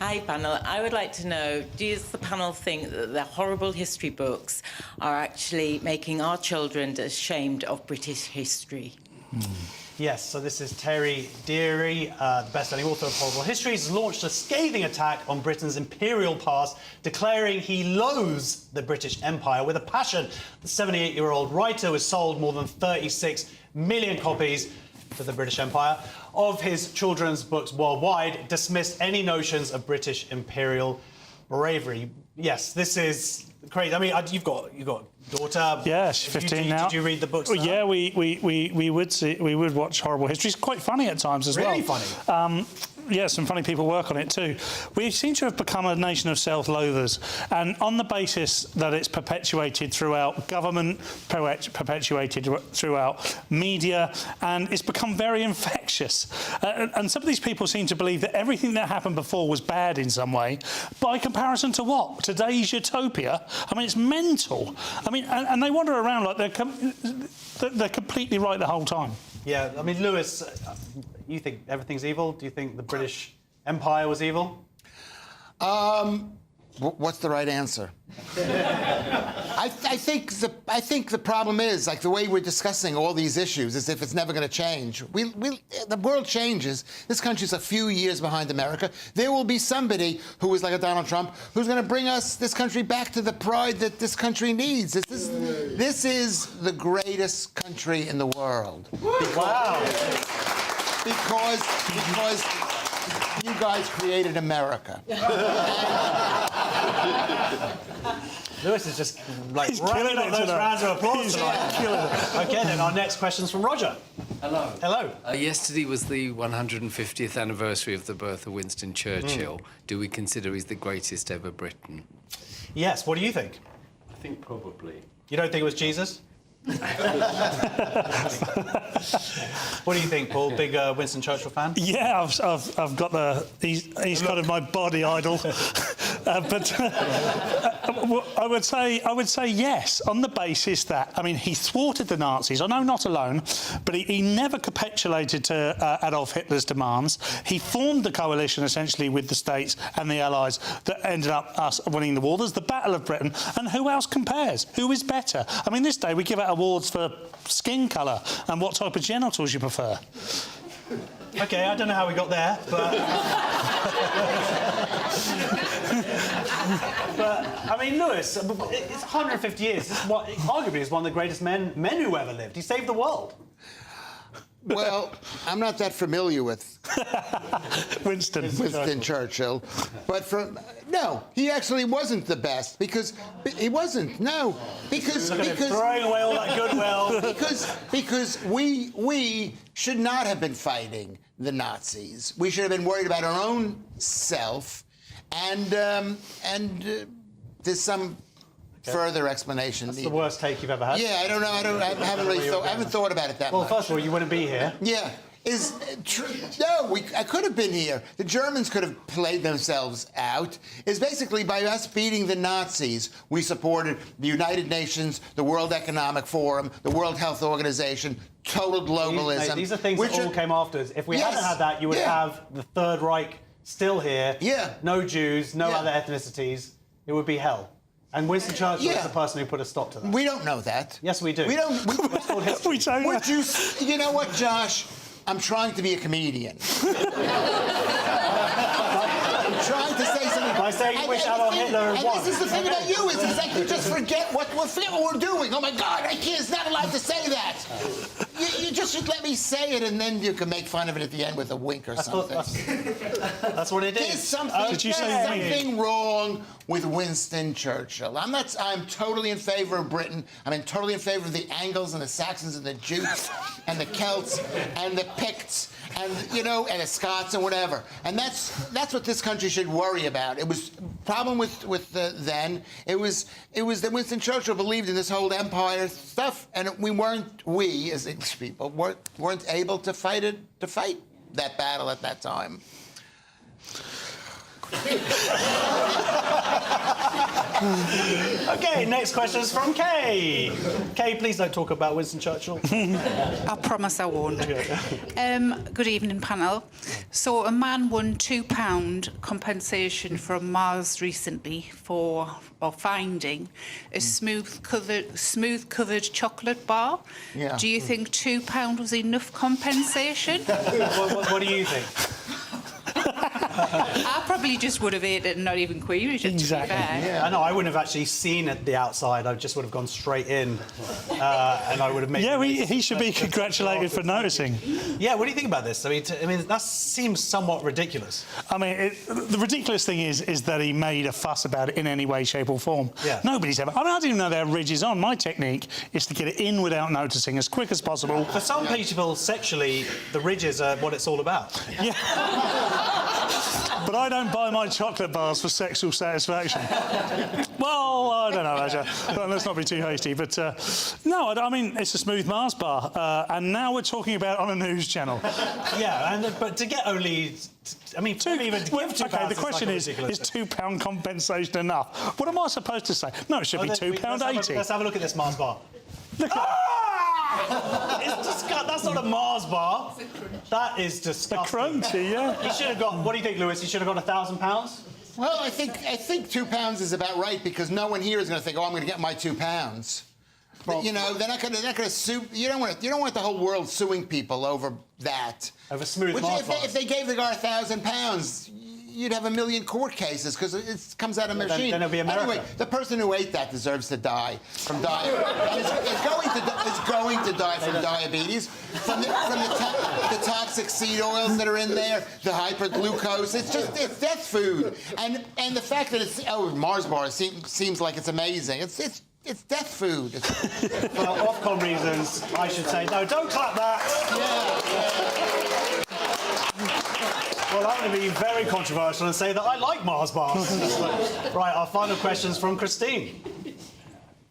Hi, panel. I would like to know, does the panel think that the horrible history books are actually making our children ashamed of British history? Yes, so this is Terry Deary, the best-selling author of Horrible Histories, has launched a scathing attack on Britain's imperial past, declaring he loathes the British Empire with a passion. The 78-year-old writer has sold more than 36 million copies to the British Empire of his children's books worldwide, dismissed any notions of British imperial bravery. Yes, this is crazy. I mean, you've got daughter. Yeah, she's 15 now. Did you read the books? Well, yeah, we would watch Horrible History. It's quite funny at times as well. Really funny. Yeah, some funny people work on it too. We seem to have become a nation of self-loathers, and on the basis that it's perpetuated throughout government, perpetuated throughout media, and it's become very infectious. And some of these people seem to believe that everything that happened before was bad in some way, by comparison to what? Today's utopia? I mean, it's mental. I mean, and they wander around like they're completely right the whole time. Yeah, I mean, Lewis, you think everything's evil? Do you think the British Empire was evil? What's the right answer? I think the problem is, like, the way we're discussing all these issues as if it's never going to change. The world changes. This country's a few years behind America. There will be somebody who is like a Donald Trump who's going to bring this country back to the pride that this country needs. This is the greatest country in the world. Because you guys created America. Lewis is just like racking up those rounds of applause tonight. OK, then our next question's from Roger. Hello. Hello. Yesterday was the 150th anniversary of the birth of Winston Churchill. Do we consider he's the greatest ever Briton? Yes. What do you think? I think probably. You don't think it was Jesus? What do you think, Paul? Big Winston Churchill fan? Yeah, I've got he's kind of my body idol. But I would say yes, on the basis that, I mean, he thwarted the Nazis. I know not alone, but he never capitulated to Adolf Hitler's demands. He formed the coalition essentially with the States and the Allies that ended up us winning the war. There's the Battle of Britain, and who else compares? Who is better? I mean, this day we give out awards for skin colour and what type of genitals you prefer. OK, I don't know how we got there, but... But, I mean, Lewis, it's 150 years. This is arguably is one of the greatest men who ever lived. He saved the world. Well, I'm not that familiar with Winston Churchill, but no, he actually wasn't the best because he wasn't. No, because throwing away all that goodwill. because we should not have been fighting the Nazis. We should have been worried about our own self, and there's some further explanation. That's the worst take you've ever had. Yeah, I don't know. I haven't thought about it that much. Well, first of all, you wouldn't be here. Yeah. I could have been here. The Germans could have played themselves out. Is basically by us beating the Nazis, we supported the United Nations, the World Economic Forum, the World Health Organization, total globalism. These are things that all came afterwards. If we hadn't had that, you would have the Third Reich still here. Yeah. No Jews, no other ethnicities. It would be hell. And Winston Churchill is the person who put a stop to that. We don't know that. Yes, we do. We don't. We don't. You know what, Josh? I'm trying to be a comedian. I'm trying to say something. By saying you wish Adolf Hitler had won. This is the thing about you, is it's like you just forget what we're doing. Oh my God, I can't, it's not allowed to say that. You just should let me say it, and then you can make fun of it at the end with a wink or something. That's what it is. There's something wrong wrong with Winston Churchill. I'm totally in favour of Britain. I'm totally in favour of the Angles and the Saxons and the Jutes and the Celts and the Picts and, you know, and the Scots and whatever. And that's what this country should worry about. It was problem with then. It was that Winston Churchill believed in this whole empire stuff, and we as English people weren't able to fight that battle at that time. OK, next question is from Kay. Kay, please don't talk about Winston Churchill. I promise I won't. Good evening, panel. So a man won £2 compensation from Mars recently for finding a smooth-covered chocolate bar. Yeah. Do you think £2 was enough compensation? What do you think? I probably just would have ate it and not even queried it, Exactly. to be fair. Yeah, I know. I wouldn't have actually seen it the outside. I just would have gone straight in, and I would have made. Yeah, he should be congratulated for noticing. Yeah, what do you think about this? I mean, that seems somewhat ridiculous. I mean, the ridiculous thing is that he made a fuss about it in any way, shape, or form. Yeah. Nobody's ever. I mean, I didn't even know there were ridges on. My technique is to get it in without noticing as quick as possible. For some people, sexually, the ridges are what it's all about. Yeah. But I don't buy my chocolate bars for sexual satisfaction. Well, I don't know, Roger. Well, let's not be too hasty. But no, I mean, it's a smooth Mars bar. And now we're talking about on a news channel. Yeah, but to get only... I mean, OK, the question is £2 compensation enough? What am I supposed to say? No, it should be £2.80. Let's have a look at this Mars bar. That's not a Mars bar. That is disgusting. A crunchy, yeah. He should have got. What do you think, Lewis? He should have got £1,000. Well, I think £2 is about right, because no one here is going to think, oh, I'm going to get my £2. Well, you know, they're not going to sue. You don't want the whole world suing people over that. Over smooth. If they gave the guy £1,000, you'd have 1 million court cases, because it comes out of a machine. Then it'll be America. Anyway, the person who ate that deserves to die from diabetes. is going to die from diabetes, from the toxic seed oils that are in there, the hyperglucose. It's death food. And the fact that it's Mars bar seems like it's amazing. It's death food. For Ofcom reasons, I should say no. Don't clap that. Yeah. Well, I'm going to be very controversial and say that I like Mars bars. Right, our final question's from Christine.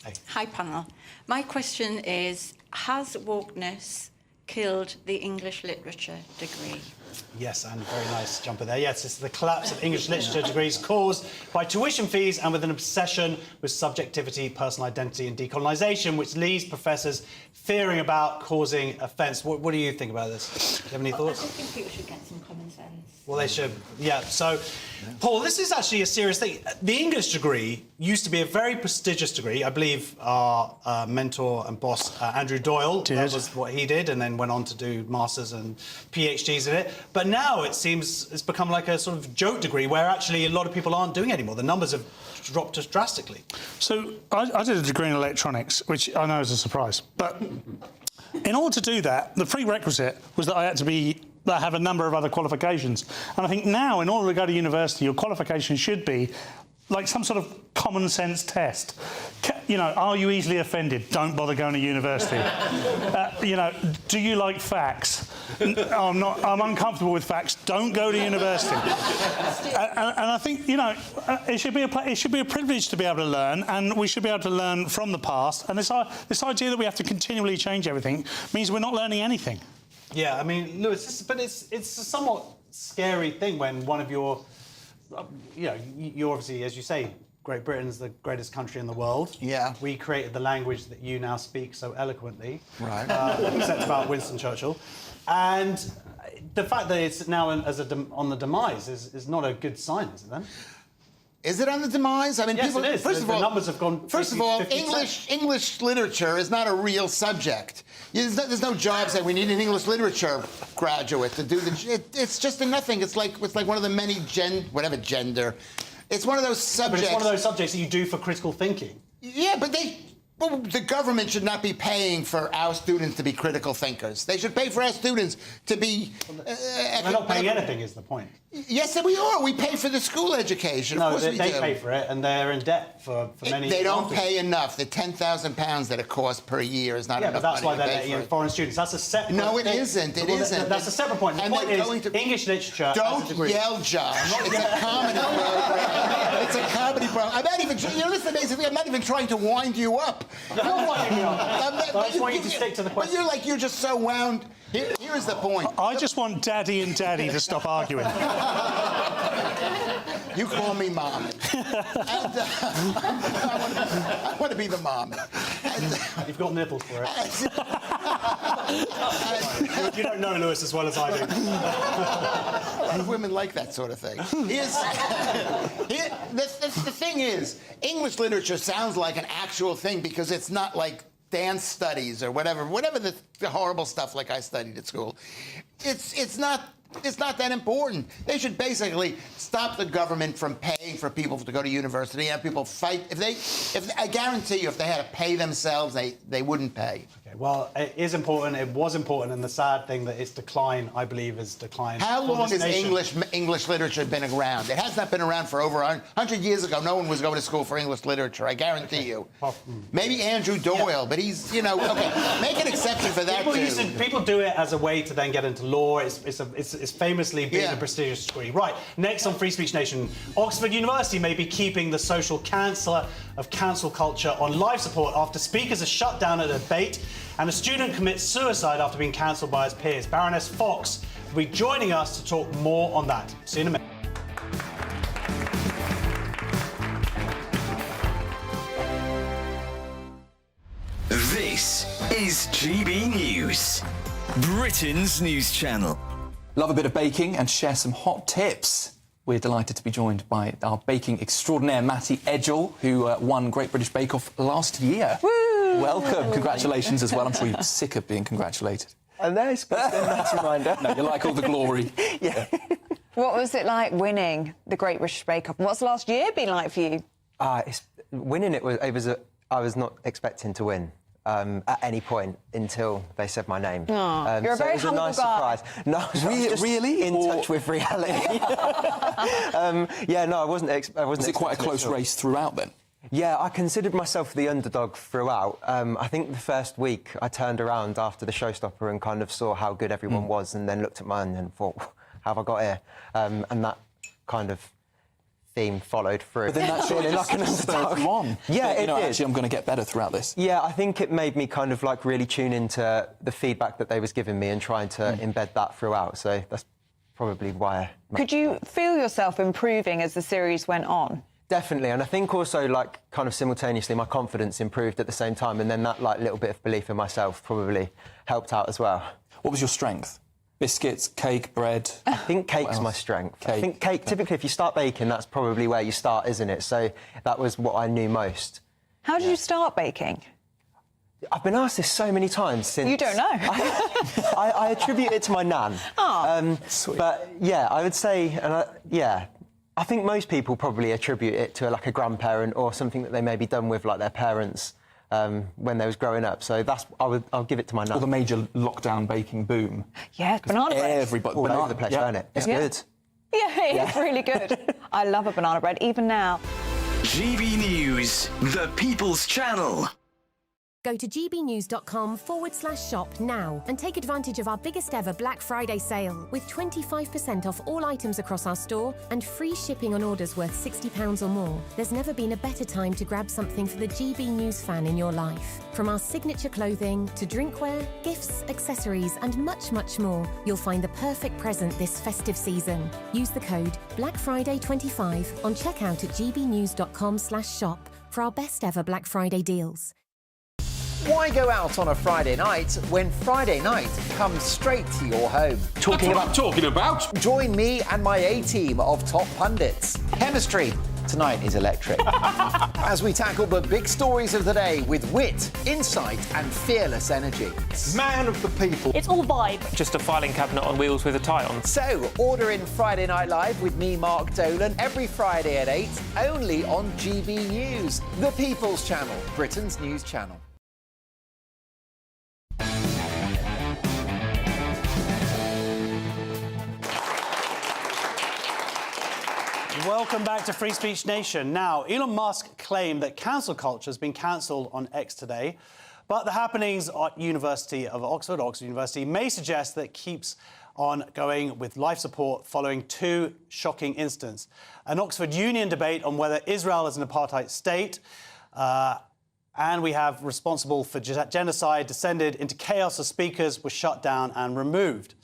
Hey. Hi, panel. My question is, has wokeness killed the English literature degree? Yes, and very nice jumper there. Yes, it's the collapse of English literature degrees caused by tuition fees and with an obsession with subjectivity, personal identity and decolonisation, which leaves professors fearing about causing offence. What do you think about this? Do you have any thoughts? I think people should get some common sense. Well, they should. Yeah, so, Paul, this is actually a serious thing. The English degree used to be a very prestigious degree. I believe our mentor and boss, Andrew Doyle, that was what he did, and then went on to do masters and PhDs in it. But now it seems it's become like a sort of joke degree where actually a lot of people aren't doing it anymore. The numbers have dropped just drastically. So I did a degree in electronics, which I know is a surprise. But in order to do that, the prerequisite was that I had to have a number of other qualifications. And I think now, in order to go to university, your qualification should be like some sort of common sense test. You know, are you easily offended? Don't bother going to university. You know, do you like facts? I'm uncomfortable with facts. Don't go to university. And I think, you know, it should be a privilege to be able to learn, and we should be able to learn from the past. And this idea that we have to continually change everything means we're not learning anything. Yeah, I mean, Lewis, but it's a somewhat scary thing when one of your, you know, you obviously, as you say, Great Britain's the greatest country in the world. Yeah. We created the language that you now speak so eloquently. Right. Except about Winston Churchill. And the fact that it's now on the demise is not a good sign, is it then? Is it on the demise? I mean, yes, people, it is. First of all, the numbers have gone. First of all, English literature is not a real subject. There's no jobs that we need an English literature graduate to do it's just a nothing. It's like one of the many gender. It's one of those subjects. But it's one of those subjects that you do for critical thinking. Yeah, but Well, the government should not be paying for our students to be critical thinkers. They should pay for our students to be... They're not paying anything, is the point. Yes, we are. We pay for the school education. No, of course they pay for it, and they're in debt for many years. They don't pay enough. The £10,000 that it costs per year is not enough. Yeah, but that's money why to they're pay letting for in it. foreign students. That's a separate... No, it isn't. It isn't. That's a separate point. The point is, English literature... Don't yell, Josh. It's a comedy program. It's a comedy program. I'm not even... You know, listen, basically, I'm not even trying to wind you up. You're winding me up. I just want you to stick to the question. But you're just so wound... Here's the point. I just want Daddy and Daddy to stop arguing. You call me Mom. And, I want to be the mom. You've got nipples for it. You don't know Lewis as well as I do. Women like that sort of thing. The thing is, English literature sounds like an actual thing because it's not like dance studies or whatever the horrible stuff like I studied at school. It's not that important. They should basically stop the government from paying for people to go to university and have people fight. I guarantee you, if they had to pay themselves, they wouldn't pay. Okay, well, it is important. It was important, and the sad thing that its decline, I believe, is decline. How long has English literature been around? It has not been around for over 100 years ago. No one was going to school for English literature. I guarantee you. Maybe Andrew Doyle, but he's, okay. Make an exception for that too. People do it as a way to then get into law. It's famously been a prestigious degree. Right, next on Free Speech Nation, Oxford University may be keeping the social chancellor of cancel culture on life support after speakers are shut down at a debate and a student commits suicide after being cancelled by his peers. Baroness Fox will be joining us to talk more on that. See you in a minute. This is GB News, Britain's news channel. Love a bit of baking and share some hot tips. We're delighted to be joined by our baking extraordinaire, Matty Edgell, who won Great British Bake Off last year. Woo! Welcome. Congratulations as well. I'm sure you're sick of being congratulated. And there's a nice reminder. No, you like all the glory. Yeah. What was it like winning the Great British Bake Off? What's last year been like for you? Winning it was I was not expecting to win. At any point until they said my name. You're a very humble nice guy. Surprise. No, I was just really in touch with reality. I wasn't. Was it quite a close race throughout then? Yeah, I considered myself the underdog throughout. I think the first week I turned around after the showstopper and kind of saw how good everyone was, and then looked at mine and thought, how have I got here? And that kind of theme followed through. But then that's really like an underdog. Yeah, it did. Actually, I'm going to get better throughout this. Yeah, I think it made me kind of like really tune into the feedback that they was giving me and trying to embed that throughout. So that's probably why. Could you feel yourself improving as the series went on? Definitely, and I think also like kind of simultaneously my confidence improved at the same time, and then that like little bit of belief in myself probably helped out as well. What was your strength? Biscuits, cake, bread? I think cake's my strength. Cake. I think cake, typically, if you start baking, that's probably where you start, isn't it? So that was what I knew most. How did you start baking? I've been asked this so many times since... You don't know? I attribute it to my nan. Sweet. But, yeah, I would say... I think most people probably attribute it to, like, a grandparent or something that they maybe done with, like, their parents... when they was growing up, so I'll give it to my nan. Or the major lockdown baking boom. Yeah, banana bread. Everybody, all over the place, isn't it? It's good. Yeah, it's really good. I love a banana bread, even now. GB News, the People's Channel. Go to gbnews.com/shop now and take advantage of our biggest ever Black Friday sale with 25% off all items across our store and free shipping on orders worth £60 or more. There's never been a better time to grab something for the GB News fan in your life. From our signature clothing to drinkware, gifts, accessories and much, much more, you'll find the perfect present this festive season. Use the code BLACKFRIDAY25 on checkout at gbnews.com/shop for our best ever Black Friday deals. Why go out on a Friday night when Friday night comes straight to your home? Talking about. Join me and my A-team of top pundits. Chemistry, tonight is electric. As we tackle the big stories of the day with wit, insight and fearless energy. Man of the people. It's all vibe. Just a filing cabinet on wheels with a tie on. So, order in Friday Night Live with me, Mark Dolan, every Friday at 8, only on GB News, the People's Channel, Britain's news channel. Welcome back to Free Speech Nation. Now, Elon Musk claimed that cancel culture has been cancelled on X today, but the happenings at University of Oxford University, may suggest that it keeps on going with life support following two shocking incidents. An Oxford Union debate on whether Israel is an apartheid state, and we have responsible for genocide descended into chaos as speakers were shut down and removed.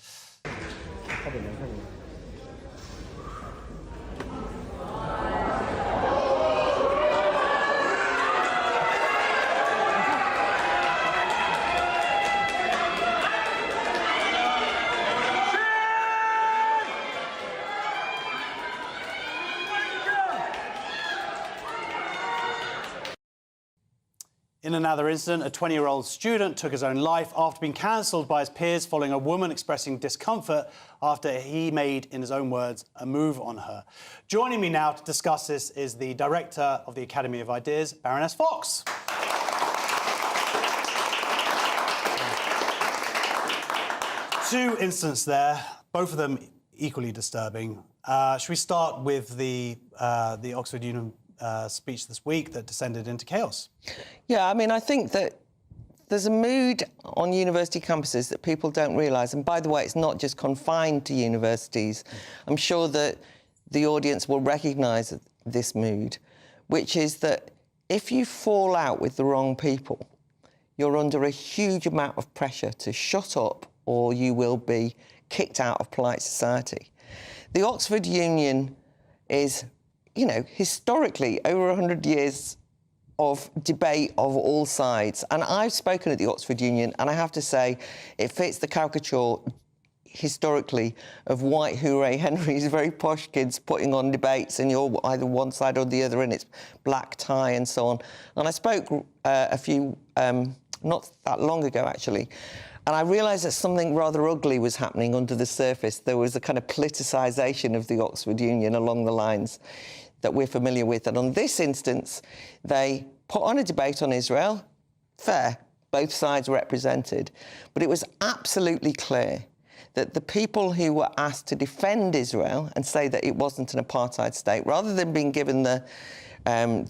In another incident, a 20-year-old student took his own life after being cancelled by his peers following a woman expressing discomfort after he made, in his own words, a move on her. Joining me now to discuss this is the director of the Academy of Ideas, Baroness Fox. Two incidents there, both of them equally disturbing. Should we start with the Oxford Union speech this week that descended into chaos? Yeah, I mean, I think that there's a mood on university campuses that people don't realise. And by the way, it's not just confined to universities. I'm sure that the audience will recognise this mood, which is that if you fall out with the wrong people, you're under a huge amount of pressure to shut up or you will be kicked out of polite society. The Oxford Union is, you know, historically over 100 years of debate of all sides. And I've spoken at the Oxford Union, and I have to say it fits the caricature historically of white hooray Henrys, very posh kids putting on debates, and you're either one side or the other, and it's black tie and so on. And I spoke a few, not that long ago actually, and I realised that something rather ugly was happening under the surface. There was a kind of politicisation of the Oxford Union along the lines that we're familiar with. And on this instance, they put on a debate on Israel. Fair, both sides represented. But it was absolutely clear that the people who were asked to defend Israel and say that it wasn't an apartheid state, rather than being given the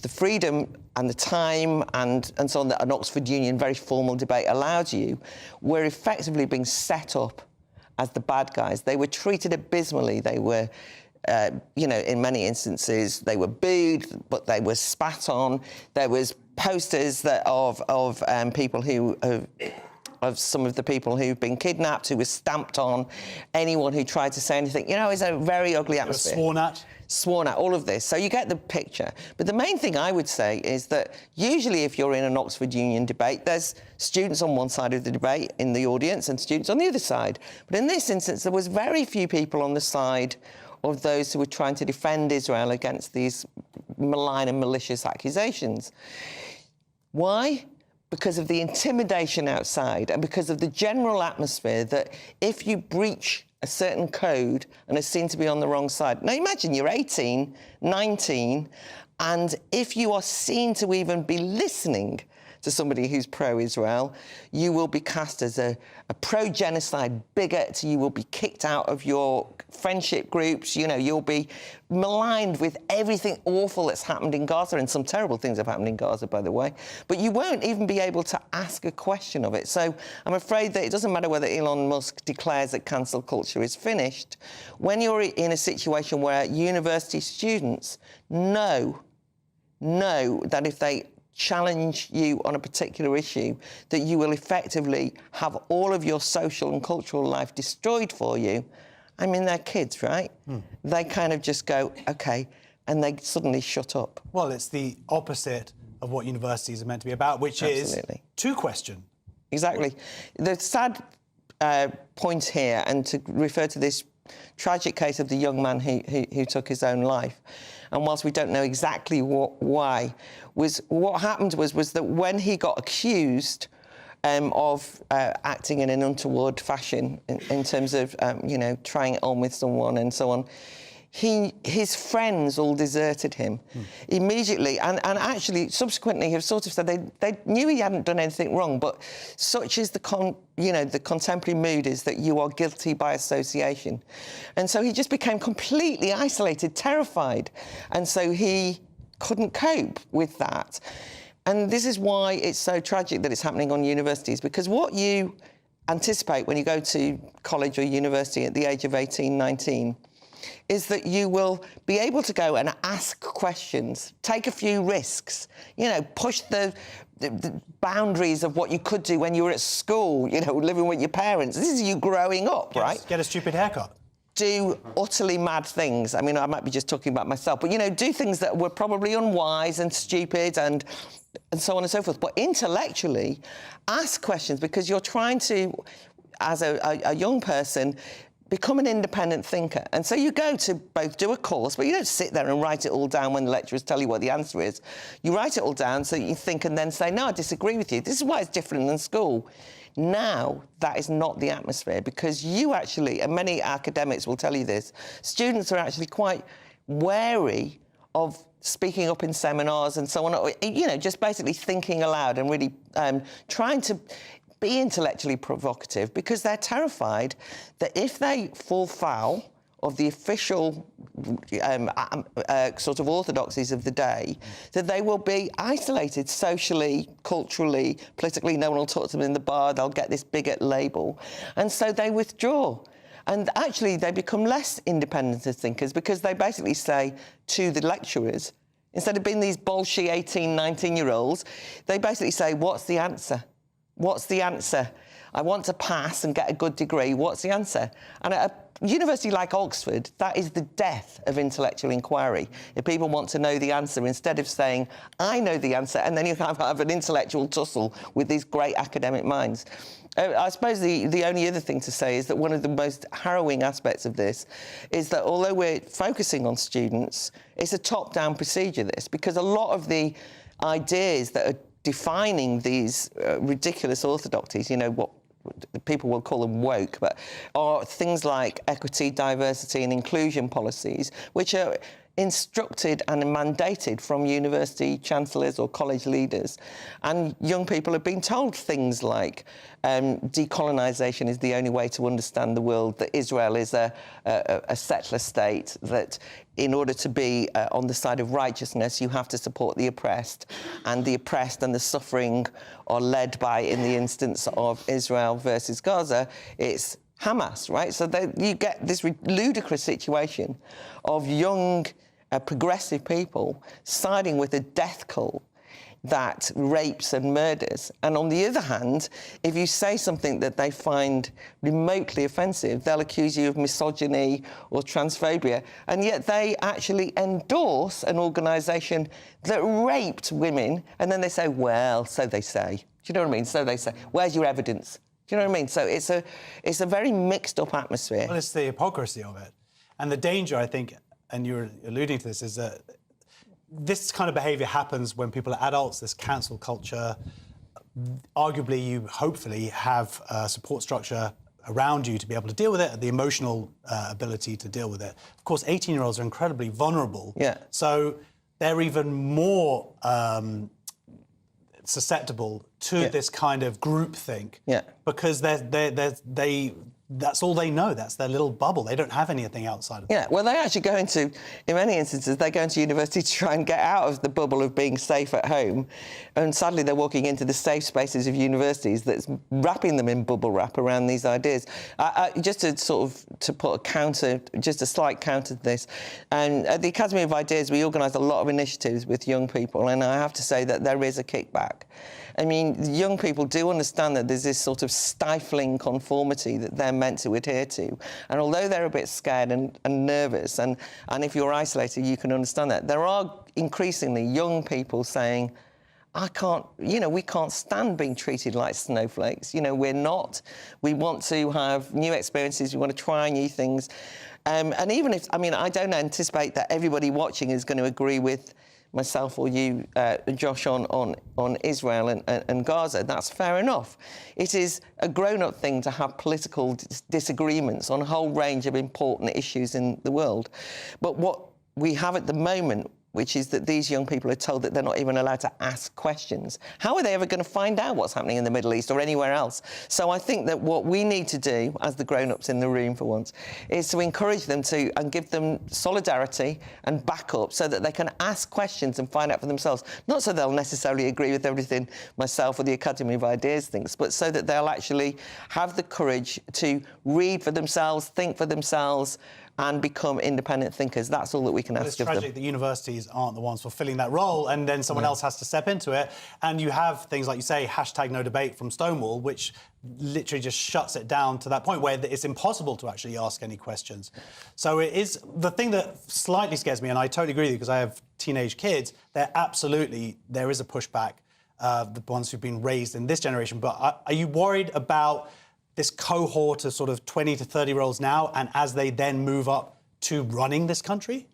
freedom and the time and so on that an Oxford Union very formal debate allowed you, were effectively being set up as the bad guys. They were treated abysmally. They were you know, in many instances, they were booed, but they were spat on. There was posters that of people who of some of the people who've been kidnapped, who were stamped on. Anyone who tried to say anything, you know, it's a very ugly atmosphere. Sworn at. Sworn at, all of this. So you get the picture. But the main thing I would say is that usually if you're in an Oxford Union debate, there's students on one side of the debate in the audience and students on the other side. But in this instance, there was very few people on the side of those who were trying to defend Israel against these malign and malicious accusations. Why? Because of the intimidation outside and because of the general atmosphere that if you breach a certain code and are seen to be on the wrong side. Now, imagine you're 18, 19, and if you are seen to even be listening to somebody who's pro-Israel, you will be cast as a pro-genocide bigot. You will be kicked out of your friendship groups. You know, you'll be maligned with everything awful that's happened in Gaza, and some terrible things have happened in Gaza, by the way. But you won't even be able to ask a question of it. So I'm afraid that it doesn't matter whether Elon Musk declares that cancel culture is finished. When you're in a situation where university students know that if they challenge you on a particular issue, that you will effectively have all of your social and cultural life destroyed for you. I mean, they're kids, right? They kind of just go, OK, and they suddenly shut up. Well, it's the opposite of what universities are meant to be about, which is to question. Exactly. The sad point here, and to refer to this tragic case of the young man who took his own life. And whilst we don't know exactly why, what happened was that when he got accused of acting in an untoward fashion in terms of, trying it on with someone and so on, his friends all deserted him immediately, and actually subsequently have sort of said they knew he hadn't done anything wrong, but such is the contemporary mood is that you are guilty by association. And so he just became completely isolated, terrified, and so he couldn't cope with that. And this is why it's so tragic that it's happening on universities, because what you anticipate when you go to college or university at the age of 18, 19, is that you will be able to go and ask questions, take a few risks, push the boundaries of what you could do when you were at school, living with your parents. This is you growing up, right? Get a stupid haircut. Do utterly mad things. I mean, I might be just talking about myself, but, do things that were probably unwise and stupid and so on and so forth. But intellectually, ask questions, because you're trying to, as a young person, become an independent thinker. And so you go to both do a course, but you don't sit there and write it all down when the lecturers tell you what the answer is. You write it all down so you think and then say, no, I disagree with you. This is why it's different than school. Now, that is not the atmosphere, because you actually, and many academics will tell you this, students are actually quite wary of speaking up in seminars and so on, just basically thinking aloud and really trying to be intellectually provocative, because they're terrified that if they fall foul of the official sort of orthodoxies of the day, that they will be isolated socially, culturally, politically. No one will talk to them in the bar. They'll get this bigot label. And so they withdraw. And actually, they become less independent as thinkers, because they basically say to the lecturers, instead of being these bolshy 18, 19-year-olds, they basically say, what's the answer? What's the answer? I want to pass and get a good degree. What's the answer? And at a university like Oxford, that is the death of intellectual inquiry. If people want to know the answer, instead of saying, I know the answer, and then you have an intellectual tussle with these great academic minds. I suppose the only other thing to say is that one of the most harrowing aspects of this is that although we're focusing on students, it's a top-down procedure, this, because a lot of the ideas that are defining these ridiculous orthodoxies, what people will call them woke, but are things like equity, diversity and inclusion policies, which are instructed and mandated from university chancellors or college leaders. And young people have been told things like decolonisation is the only way to understand the world, that Israel is a settler state, that in order to be on the side of righteousness, you have to support the oppressed and the suffering are led by, in the instance of Israel versus Gaza, it's Hamas, right? So you get this ludicrous situation of young, progressive people siding with a death cult that rapes and murders. And on the other hand, if you say something that they find remotely offensive, they'll accuse you of misogyny or transphobia, and yet they actually endorse an organisation that raped women, and then they say, well, so they say. Do you know what I mean? So they say. Where's your evidence? Do you know what I mean? So it's a very mixed-up atmosphere. Well, it's the hypocrisy of it. And the danger, I think, and you're alluding to this, is that this kind of behaviour happens when people are adults, this cancel culture. Arguably, you hopefully have a support structure around you to be able to deal with it, the emotional ability to deal with it. Of course, 18-year-olds are incredibly vulnerable. Yeah. So they're even more susceptible to this kind of groupthink. Yeah. Because that's all they know. That's their little bubble. They don't have anything outside of it. Yeah, well, they actually go into, in many instances, they go into university to try and get out of the bubble of being safe at home. And sadly, they're walking into the safe spaces of universities that's wrapping them in bubble wrap around these ideas. Just to sort of, to put a counter, just a slight counter to this, and at the Academy of Ideas, we organise a lot of initiatives with young people, and I have to say that there is a kickback. I mean, young people do understand that there's this sort of stifling conformity that they're meant to adhere to. And although they're a bit scared and nervous, and if you're isolated, you can understand that, there are increasingly young people saying, we can't stand being treated like snowflakes. We're not. We want to have new experiences. We want to try new things. And even if, I don't anticipate that everybody watching is going to agree with myself or you, Josh, on Israel and Gaza. That's fair enough. It is a grown-up thing to have political disagreements on a whole range of important issues in the world. But what we have at the moment, which is that these young people are told that they're not even allowed to ask questions. How are they ever going to find out what's happening in the Middle East or anywhere else? So I think that what we need to do, as the grown-ups in the room for once, is to encourage them to and give them solidarity and backup so that they can ask questions and find out for themselves. Not so they'll necessarily agree with everything myself or the Academy of Ideas thinks, but so that they'll actually have the courage to read for themselves, think for themselves, and become independent thinkers. That's all that we can ask of them. It's tragic that universities aren't the ones fulfilling that role, and then someone else has to step into it. And you have things like you say, #NoDebate from Stonewall, which literally just shuts it down to that point where it's impossible to actually ask any questions. So it is the thing that slightly scares me, and I totally agree with you because I have teenage kids. There is a pushback, the ones who've been raised in this generation. But are you worried about this cohort of sort of 20 to 30-year-olds now, and as they then move up to running this country?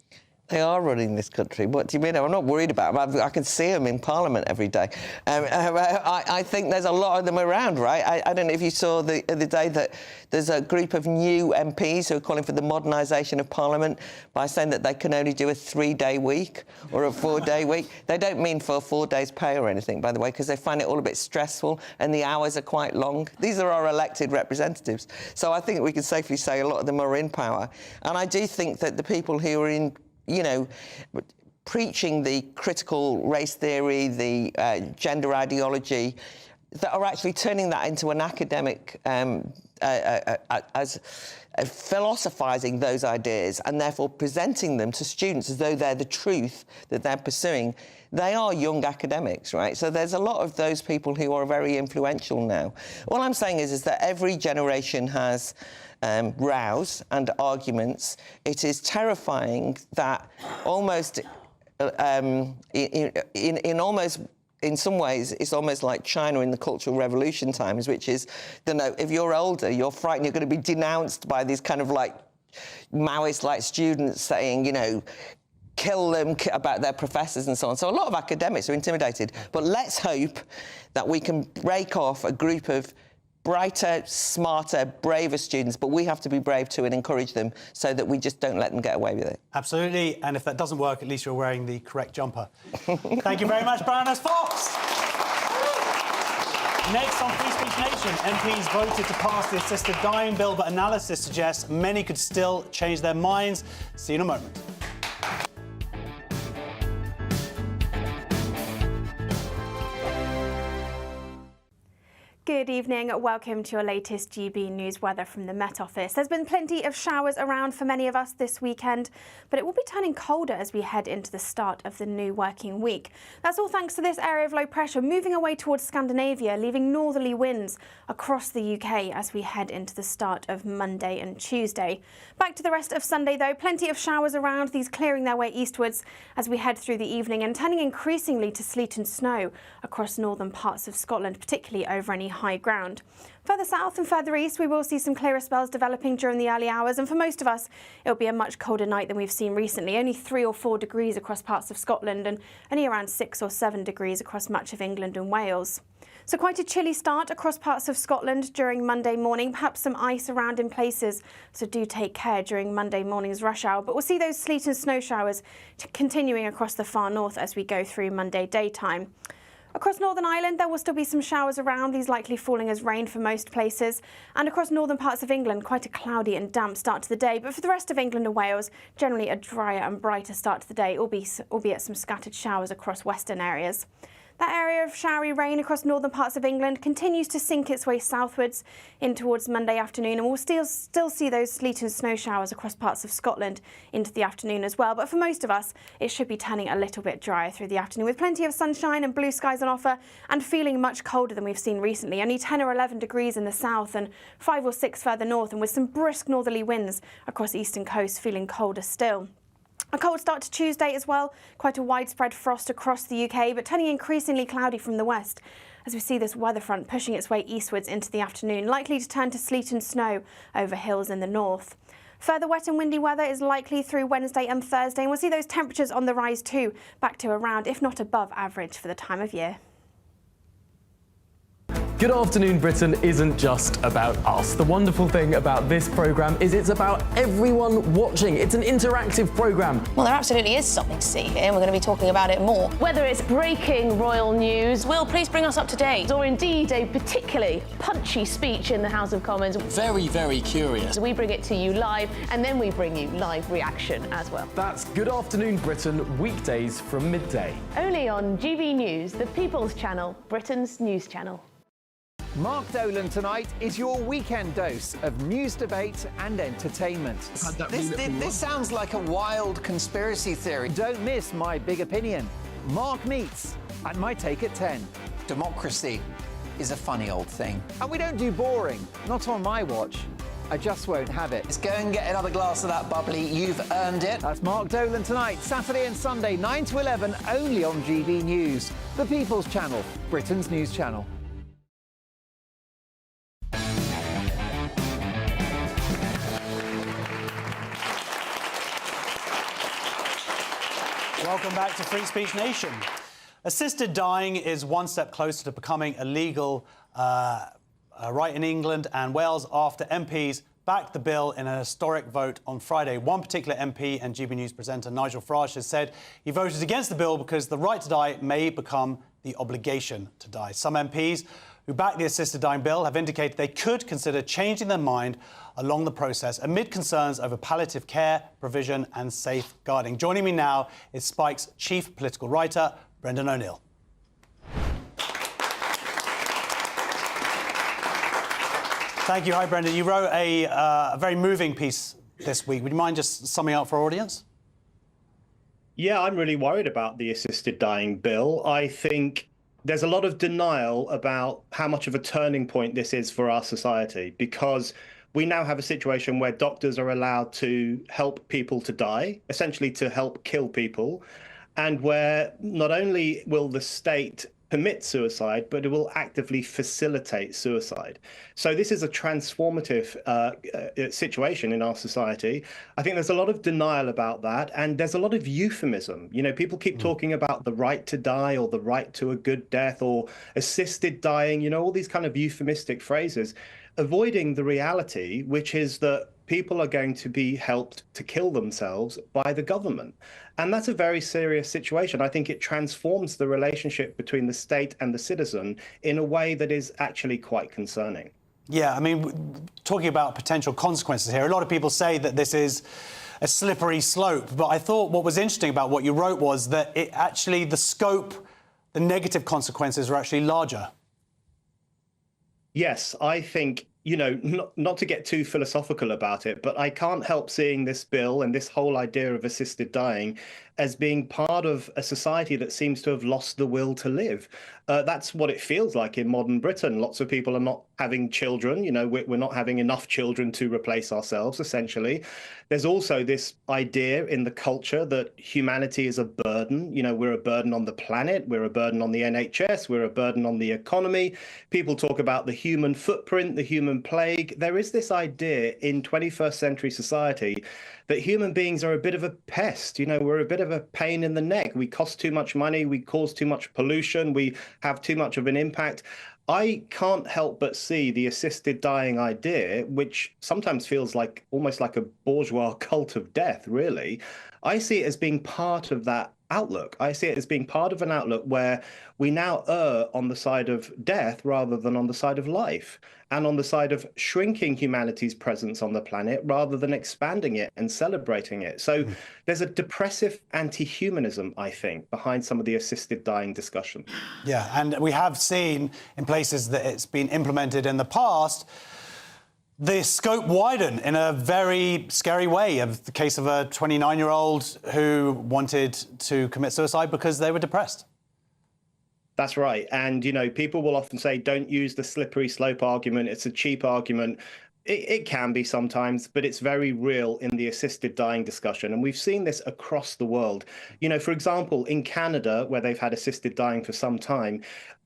They are running this country. What do you mean? I'm not worried about them. I can see them in Parliament every day. I think there's a lot of them around, right? I don't know if you saw the other day that there's a group of new MPs who are calling for the modernisation of Parliament by saying that they can only do a 3-day week or a 4-day week. They don't mean for 4 days' pay or anything, by the way, because they find it all a bit stressful and the hours are quite long. These are our elected representatives. So I think we can safely say a lot of them are in power. And I do think that the people who are in preaching the critical race theory, the gender ideology, that are actually turning that into an academic, as philosophising those ideas and therefore presenting them to students as though they're the truth that they're pursuing. They are young academics, right? So there's a lot of those people who are very influential now. All I'm saying is that every generation has rows and arguments. It is terrifying that almost, in some ways, it's almost like China in the Cultural Revolution times, which is, if you're older, you're frightened, you're going to be denounced by these kind of like Maoist-like students saying, kill them about their professors and so on. So a lot of academics are intimidated. But let's hope that we can break off a group of brighter, smarter, braver students, but we have to be brave too and encourage them so that we just don't let them get away with it. Absolutely, and if that doesn't work, at least you're wearing the correct jumper. Thank you very much, Baroness Fox. Next on Free Speech Nation, MPs voted to pass the assisted dying bill, but analysis suggests many could still change their minds. See you in a moment. Good evening. Welcome to your latest GB News weather from the Met Office. There's been plenty of showers around for many of us this weekend, but it will be turning colder as we head into the start of the new working week. That's all thanks to this area of low pressure moving away towards Scandinavia, leaving northerly winds across the UK as we head into the start of Monday and Tuesday. Back to the rest of Sunday though, plenty of showers around, these clearing their way eastwards as we head through the evening and turning increasingly to sleet and snow across northern parts of Scotland, particularly over any high ground. Further south and further east, we will see some clearer spells developing during the early hours, and for most of us, it'll be a much colder night than we've seen recently. Only 3 or 4 degrees across parts of Scotland and only around 6 or 7 degrees across much of England and Wales. So quite a chilly start across parts of Scotland during Monday morning, perhaps some ice around in places, so do take care during Monday morning's rush hour. But we'll see those sleet and snow showers continuing across the far north as we go through Monday daytime. Across Northern Ireland, there will still be some showers around, these likely falling as rain for most places. And across northern parts of England, quite a cloudy and damp start to the day. But for the rest of England and Wales, generally a drier and brighter start to the day, albeit some scattered showers across western areas. That area of showery rain across northern parts of England continues to sink its way southwards in towards Monday afternoon, and we'll still see those sleet and snow showers across parts of Scotland into the afternoon as well. But for most of us, it should be turning a little bit drier through the afternoon, with plenty of sunshine and blue skies on offer, and feeling much colder than we've seen recently. Only 10 or 11 degrees in the south and 5 or 6 further north, and with some brisk northerly winds across eastern coast, feeling colder still. A cold start to Tuesday as well. Quite a widespread frost across the UK, but turning increasingly cloudy from the west as we see this weather front pushing its way eastwards into the afternoon, likely to turn to sleet and snow over hills in the north. Further wet and windy weather is likely through Wednesday and Thursday, and we'll see those temperatures on the rise too, back to around, if not above average for the time of year. Good Afternoon Britain isn't just about us. The wonderful thing about this programme is it's about everyone watching. It's an interactive programme. Well, there absolutely is something to see here, and we're going to be talking about it more. Whether it's breaking royal news, Will, please bring us up to date. Or indeed a particularly punchy speech in the House of Commons. Very, very curious. We bring it to you live, and then we bring you live reaction as well. That's Good Afternoon Britain, weekdays from midday. Only on GB News, the People's Channel, Britain's news channel. Mark Dolan tonight is your weekend dose of news, debate and entertainment. This sounds like a wild conspiracy theory. Don't miss my big opinion. Mark Meets and my take at 10. Democracy is a funny old thing. And we don't do boring, not on my watch. I just won't have it. Let's go and get another glass of that bubbly. You've earned it. That's Mark Dolan tonight, Saturday and Sunday, 9 to 11, only on GB News, the People's Channel, Britain's news channel. Welcome back to Free Speech Nation. Assisted dying is one step closer to becoming a legal right in England and Wales after MPs backed the bill in a historic vote on Friday. One particular MP and GB News presenter, Nigel Farage, has said he voted against the bill because the right to die may become the obligation to die. Some MPs who backed the assisted dying bill have indicated they could consider changing their mind along the process amid concerns over palliative care, provision and safeguarding. Joining me now is Spike's chief political writer, Brendan O'Neill. Thank you. Hi, Brendan. You wrote a very moving piece this week. Would you mind just summing up for our audience? Yeah, I'm really worried about the assisted dying bill. I think there's a lot of denial about how much of a turning point this is for our society, because we now have a situation where doctors are allowed to help people to die, essentially to help kill people, and where not only will the state permit suicide, but it will actively facilitate suicide. So this is a transformative situation in our society. I think there's a lot of denial about that, and there's a lot of euphemism. You know, people keep talking about the right to die or the right to a good death or assisted dying, you know, all these kind of euphemistic phrases, avoiding the reality, which is that people are going to be helped to kill themselves by the government. And that's a very serious situation. I think it transforms the relationship between the state and the citizen in a way that is actually quite concerning. Yeah, I mean, talking about potential consequences here, a lot of people say that this is a slippery slope. But I thought what was interesting about what you wrote was that it actually, the scope, the negative consequences are actually larger. Yes, I think, you know, not to get too philosophical about it, but I can't help seeing this bill and this whole idea of assisted dying as being part of a society that seems to have lost the will to live. That's what it feels like in modern Britain. Lots of people are not having children. You know, we're not having enough children to replace ourselves, essentially. There's also this idea in the culture that humanity is a burden. You know, we're a burden on the planet. We're a burden on the NHS. We're a burden on the economy. People talk about the human footprint, the human plague. There is this idea in 21st century society that human beings are a bit of a pest. You know, we're a bit of a pain in the neck. We cost too much money. We cause too much pollution. We have too much of an impact. I can't help but see the assisted dying idea, which sometimes feels like almost like a bourgeois cult of death, really. I see it as being part of that outlook. I see it as being part of an outlook where we now err on the side of death rather than on the side of life, and on the side of shrinking humanity's presence on the planet rather than expanding it and celebrating it. So there's a depressive anti-humanism, I think, behind some of the assisted dying discussion. Yeah, and we have seen in places that it's been implemented in the past, the scope widen in a very scary way. Of the case of a 29-year-old who wanted to commit suicide because they were depressed. That's right. And, you know, people will often say, don't use the slippery slope argument. It's a cheap argument. It can be sometimes, but it's very real in the assisted dying discussion. And we've seen this across the world. You know, for example, in Canada, where they've had assisted dying for some time,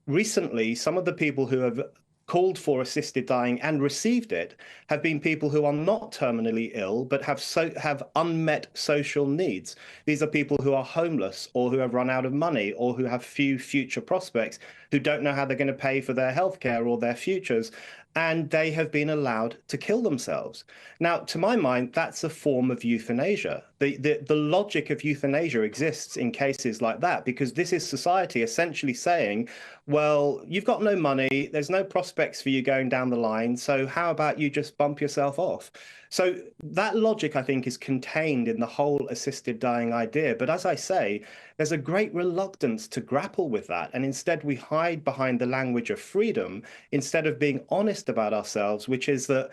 recently, some of the people who have called for assisted dying and received it have been people who are not terminally ill, but have unmet social needs. These are people who are homeless or who have run out of money or who have few future prospects, who don't know how they're going to pay for their healthcare or their futures. And they have been allowed to kill themselves. Now, to my mind, that's a form of euthanasia. The logic of euthanasia exists in cases like that, because this is society essentially saying, well, you've got no money, there's no prospects for you going down the line, so how about you just bump yourself off? So that logic, I think, is contained in the whole assisted dying idea. But as I say, there's a great reluctance to grapple with that. And instead, we hide behind the language of freedom instead of being honest about ourselves, which is that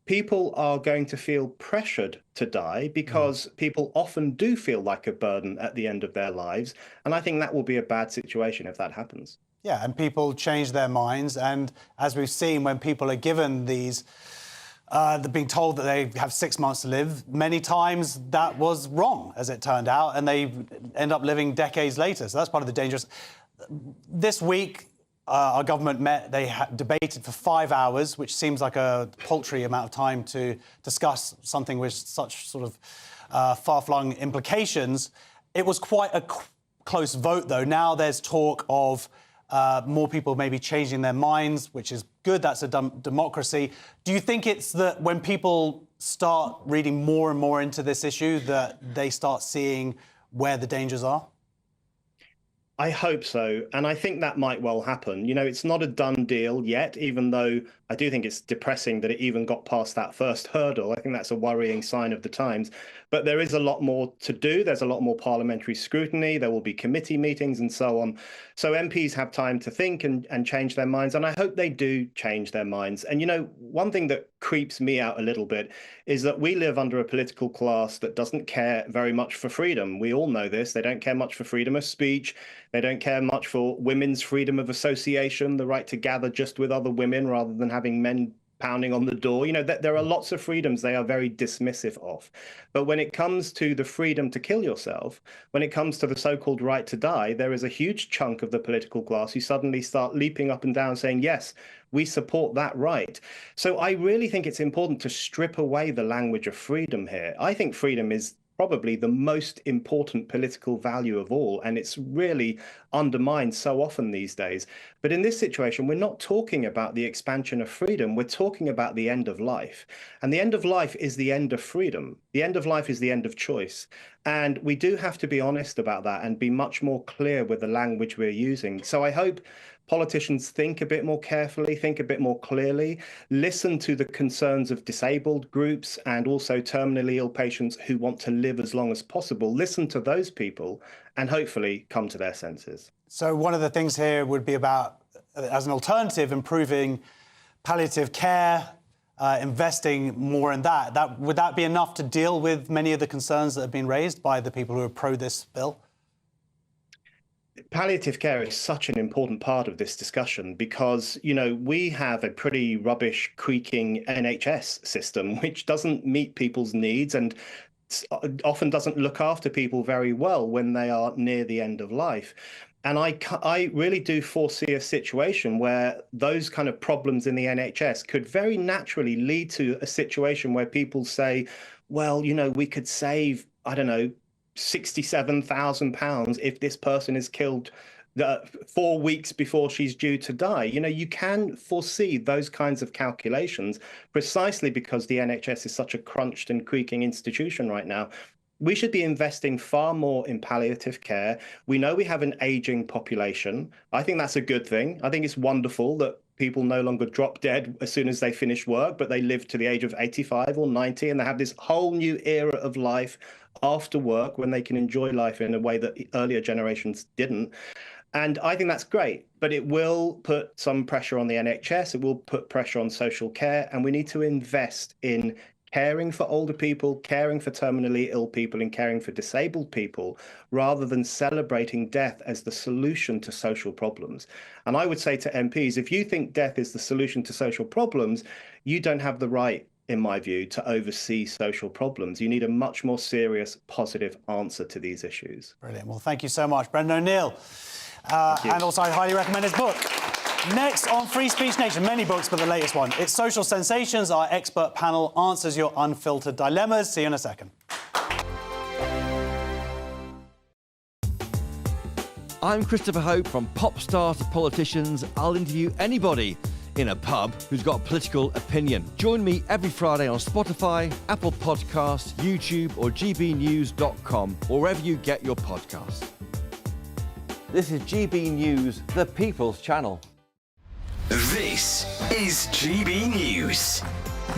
people are going to feel pressured to die because people often do feel like a burden at the end of their lives. And I think that will be a bad situation if that happens. Yeah, and people change their minds. And as we've seen, when people are given these they're being told that they have 6 months to live, many times that was wrong, as it turned out, and they end up living decades later. So that's part of the dangerous. This week, our government met, they debated for 5 hours, which seems like a paltry amount of time to discuss something with such sort of far-flung implications. It was quite a close vote, though. Now there's talk of more people maybe changing their minds, which is good. That's a democracy. Do you think it's that when people start reading more and more into this issue that they start seeing where the dangers are? I hope so. And I think that might well happen. You know, it's not a done deal yet, even though I do think it's depressing that it even got past that first hurdle. I think that's a worrying sign of the times. But there is a lot more to do. There's a lot more parliamentary scrutiny. There will be committee meetings and so on. So MPs have time to think and change their minds. And I hope they do change their minds. And, you know, one thing that creeps me out a little bit is that we live under a political class that doesn't care very much for freedom. We all know this. They don't care much for freedom of speech. They don't care much for women's freedom of association, the right to gather just with other women rather than having men pounding on the door. You know, there are lots of freedoms they are very dismissive of. But when it comes to the freedom to kill yourself, when it comes to the so-called right to die, there is a huge chunk of the political class who suddenly start leaping up and down saying, yes, we support that right. So I really think it's important to strip away the language of freedom here. I think freedom is probably the most important political value of all, and it's really undermined so often these days. But in this situation, we're not talking about the expansion of freedom, we're talking about the end of life. And the end of life is the end of freedom. The end of life is the end of choice. And we do have to be honest about that and be much more clear with the language we're using. So I hope politicians think a bit more carefully, think a bit more clearly, listen to the concerns of disabled groups and also terminally ill patients who want to live as long as possible. Listen to those people and hopefully come to their senses. So one of the things here would be about, as an alternative, improving palliative care, investing more in that. Would that be enough to deal with many of the concerns that have been raised by the people who are pro this bill? Palliative care is such an important part of this discussion because, you know, we have a pretty rubbish, creaking NHS system which doesn't meet people's needs and often doesn't look after people very well when they are near the end of life. And I really do foresee a situation where those kind of problems in the NHS could very naturally lead to a situation where people say, well, you know, we could save, I don't know, £67,000 if this person is killed 4 weeks before she's due to die. You know, you can foresee those kinds of calculations precisely because the NHS is such a crunched and creaking institution right now. We should be investing far more in palliative care. We know we have an aging population. I think that's a good thing. I think it's wonderful that people no longer drop dead as soon as they finish work, but they live to the age of 85 or 90, and they have this whole new era of life after work when they can enjoy life in a way that earlier generations didn't. And I think that's great, but it will put some pressure on the NHS. It will put pressure on social care, and we need to invest in caring for older people, caring for terminally ill people, and caring for disabled people, rather than celebrating death as the solution to social problems. And I would say to MPs, if you think death is the solution to social problems, you don't have the right in my view, to oversee social problems. You need a much more serious, positive answer to these issues. Brilliant. Well, thank you so much, Brendan O'Neill. And also, I highly recommend his book. Next on Free Speech Nation, many books, but the latest one. It's Social Sensations. Our expert panel answers your unfiltered dilemmas. See you in a second. I'm Christopher Hope. From pop stars to politicians, I'll interview anybody in a pub who's got a political opinion. Join me every Friday on Spotify, Apple Podcasts, YouTube or gbnews.com, or wherever you get your podcasts. This is GB News, the People's Channel. This is GB News,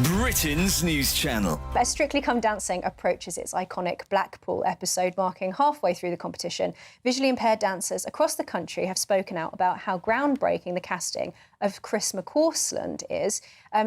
Britain's news channel. As Strictly Come Dancing approaches its iconic Blackpool episode, marking halfway through the competition, visually impaired dancers across the country have spoken out about how groundbreaking the casting of Chris McCausland is,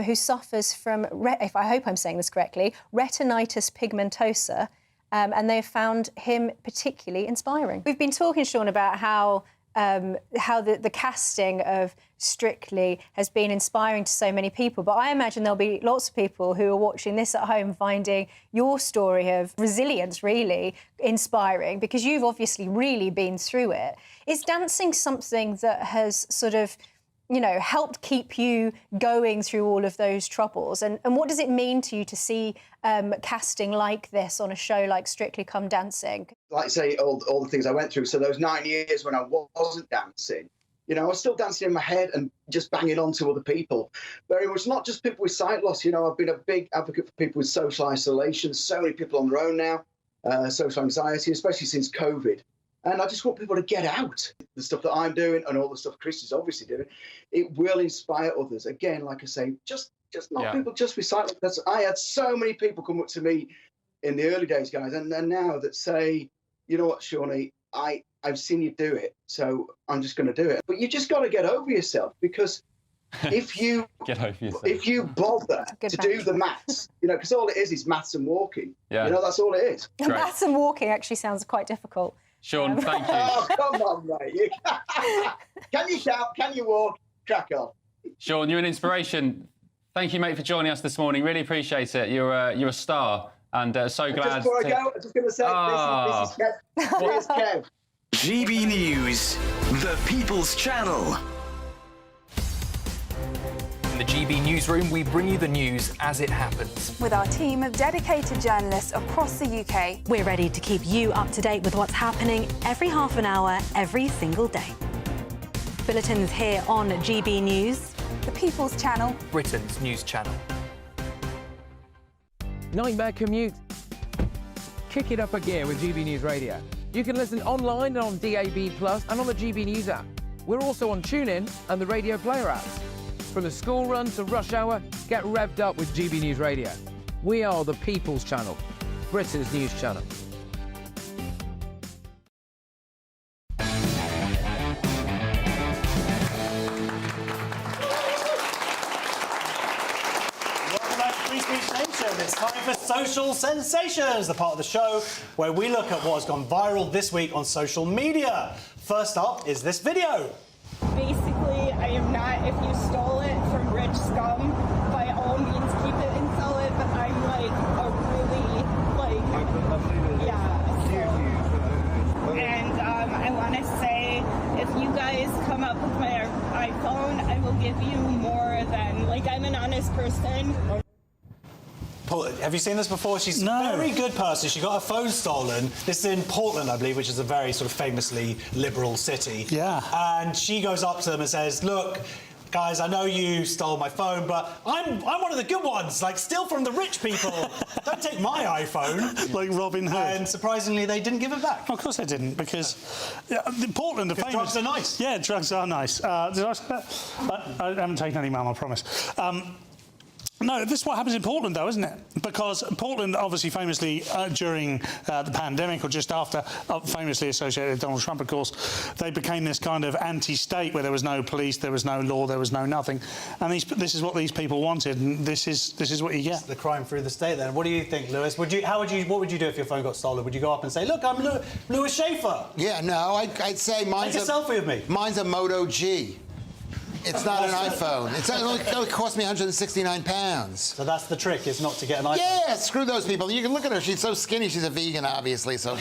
who suffers from, if I hope I'm saying this correctly, retinitis pigmentosa, and they've found him particularly inspiring. We've been talking, Sean, about how the casting of Strictly has been inspiring to so many people, but I imagine there'll be lots of people who are watching this at home finding your story of resilience really inspiring, because you've obviously really been through it. Is dancing something that has sort of, you know, helped keep you going through all of those troubles? And what does it mean to you to see casting like this on a show like Strictly Come Dancing? Like I say, all the things I went through. So those 9 years when I wasn't dancing, you know, I was still dancing in my head and just banging on to other people. Very much not just people with sight loss. You know, I've been a big advocate for people with social isolation. So many people on their own now, social anxiety, especially since COVID. And I just want people to get out. The stuff that I'm doing and all the stuff Chris is obviously doing, it will inspire others. Again, like I say, just not people just with sight loss. I had so many people come up to me in the early days, guys, and now that say, you know what, Shawnee, I've seen you do it, so I'm just going to do it. But you just got to get over yourself, because if you bother to do the maths, you know, because all it is maths and walking. Yeah. You know, that's all it is. Maths and walking actually sounds quite difficult. Sean, thank you. Oh, come on, mate. Can you shout? Can you walk? Crack on. Sean, you're an inspiration. Thank you, mate, for joining us this morning. Really appreciate it. You're a star, and so glad. Just before I go, I'm just going to say this is Kev. Here's Kev. GB News, the People's Channel. In the GB Newsroom, we bring you the news as it happens. With our team of dedicated journalists across the UK, we're ready to keep you up to date with what's happening every half an hour, every single day. Bulletins here on GB News, the People's Channel, Britain's news channel. Nightmare commute? Kick it up a gear with GB News Radio. You can listen online and on DAB+ and on the GB News app. We're also on TuneIn and the Radio Player apps. From the school run to rush hour, get revved up with GB News Radio. We are the People's Channel, Britain's news channel. It's time for Social Sensations, the part of the show where we look at what's gone viral this week on social media. First up is this video. Basically, I am not, if you stole it from rich scum, by all means keep it and sell it, but I'm like a really, And I want to say, if you guys come up with my iPhone, I will give you more than, I'm an honest person. Have you seen this before? She's a very good person. She got her phone stolen. This is in Portland, I believe, which is a very sort of famously liberal city. Yeah. And she goes up to them and says, look, guys, I know you stole my phone, but I'm one of the good ones. Steal from the rich people. Don't take my iPhone. Like Robin Hood. And surprisingly, they didn't give it back. Of course they didn't, because Portland are famous. Drugs are nice. Yeah, drugs are nice. Did I say that? But I haven't taken any, ma'am, I promise. No, this is what happens in Portland, though, isn't it? Because Portland, obviously, famously during the pandemic, or just after, famously associated with Donald Trump, of course, they became this kind of anti-state where there was no police, there was no law, there was no nothing. And this is what these people wanted, and this is what you get. It's the crime through the state, then. What do you think, Lewis? What would you do if your phone got stolen? Would you go up and say, look, I'm Lewis Schaefer? Yeah, no, I'd say mine's Take a selfie with me. Mine's a Moto G. It's not an iPhone. It only cost me £169. So that's the trick, is not to get an iPhone? Yeah, screw those people. You can look at her. She's so skinny. She's a vegan, obviously, so...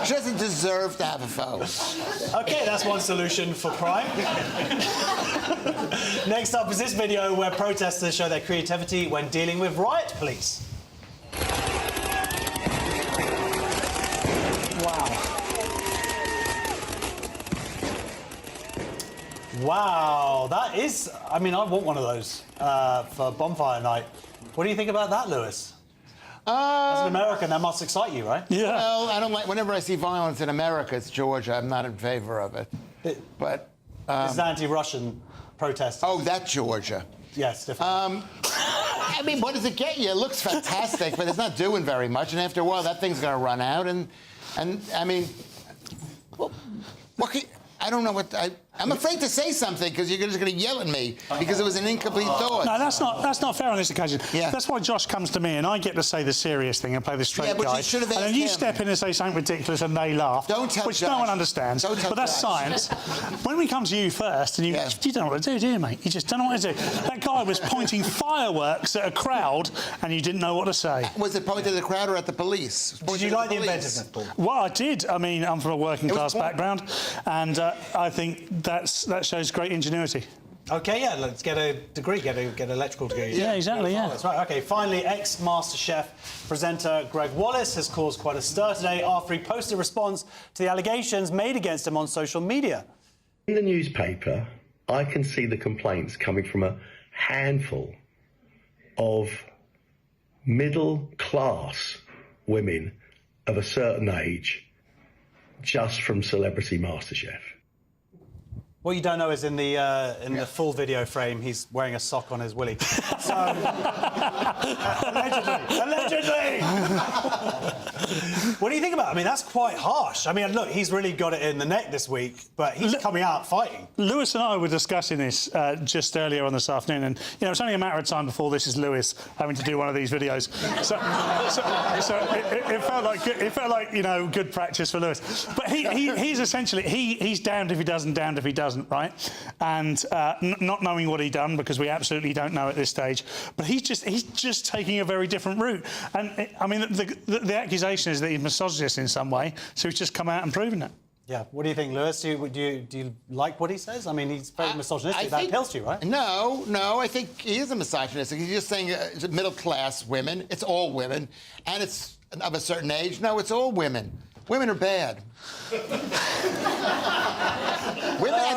She doesn't deserve to have a phone. OK, that's one solution for crime. Next up is this video where protesters show their creativity when dealing with riot police. Wow, that is... I mean, I want one of those for bonfire night. What do you think about that, Lewis? As an American, that must excite you, right? Yeah. Well, I don't like... Whenever I see violence in America, it's Georgia. I'm not in favour of it. But... It's anti-Russian protest. Oh, that Georgia. Yes, different. I mean, what does it get you? It looks fantastic, but it's not doing very much. And after a while, that thing's going to run out. And I mean... Well, what can... I don't know what... I'm afraid to say something because you're just going to yell at me because it was an incomplete thought. No, that's not fair on this occasion. Yeah. That's why Josh comes to me and I get to say the serious thing and play the straight but guy. you should have and then asked you him. step in and say something ridiculous and they laugh. Don't tell Which Josh. no one understands. Don't tell but that's Josh. science. When we come to you first and you don't know what to do you, mate? You just don't know what to do. That guy was pointing fireworks at a crowd and you didn't know what to say. Was it pointed at the crowd or at the police? Did you like the inventiveness, Paul? Well, I did. I mean, I'm from a working class background and I think that shows great ingenuity. OK, yeah, let's get a degree, get an electrical degree. Yeah, exactly, yeah. That's right. OK, finally, ex-MasterChef presenter Greg Wallace has caused quite a stir today after he posted a response to the allegations made against him on social media. In the newspaper, I can see the complaints coming from a handful of middle-class women of a certain age just from Celebrity MasterChef. What you don't know is in the full video frame, he's wearing a sock on his willy. So, allegedly. What do you think about it? I mean, that's quite harsh. I mean, look, he's really got it in the neck this week, but he's coming out fighting. Lewis and I were discussing this just earlier on this afternoon, and it's only a matter of time before this is Lewis having to do one of these videos. So it felt like good practice for Lewis. But he's essentially he's damned if he doesn't, damned if he doesn't. Right, and not knowing what he done because we absolutely don't know at this stage. But he's just taking a very different route. And I mean, the accusation is that he's misogynist in some way. So he's just come out and proven it. Yeah. What do you think, Lewis? Do you like what he says? I mean, he's very misogynistic. That appeals to you, right? No. I think he is a misogynist. He's just saying middle-class women. It's all women, and it's of a certain age. No, it's all women. Women are bad. And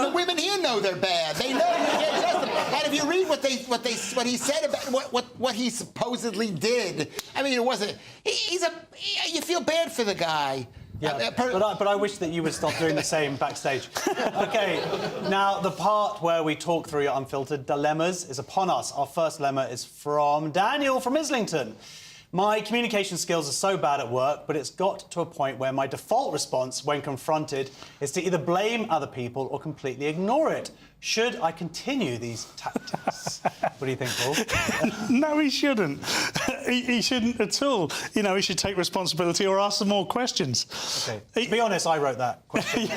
the women here know they're bad. They know you can't trust them. And if you read what he said about what he supposedly did, I mean, it wasn't. You feel bad for the guy. Yeah, but I wish that you would stop doing the same backstage. OK, now the part where we talk through your unfiltered dilemmas is upon us. Our first dilemma is from Daniel from Islington. My communication skills are so bad at work, but it's got to a point where my default response when confronted is to either blame other people or completely ignore it. Should I continue these tactics? What do you think, Paul? No, he shouldn't. He shouldn't at all. He should take responsibility or ask some more questions. OK. To be honest, I wrote that question.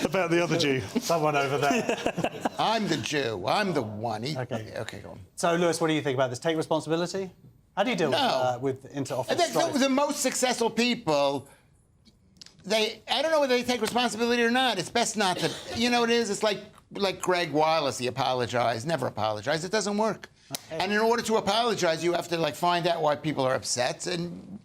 About the other Jew. Someone over there. I'm the Jew. I'm the one. OK, go on. So, Lewis, what do you think about this? Take responsibility? How do you deal with inter-office strife? The most successful people... I don't know whether they take responsibility or not. It's best not to. You know what it is? It's like Greg Wallace. He apologized. Never apologize. It doesn't work. Okay. And in order to apologize, you have to find out why people are upset, and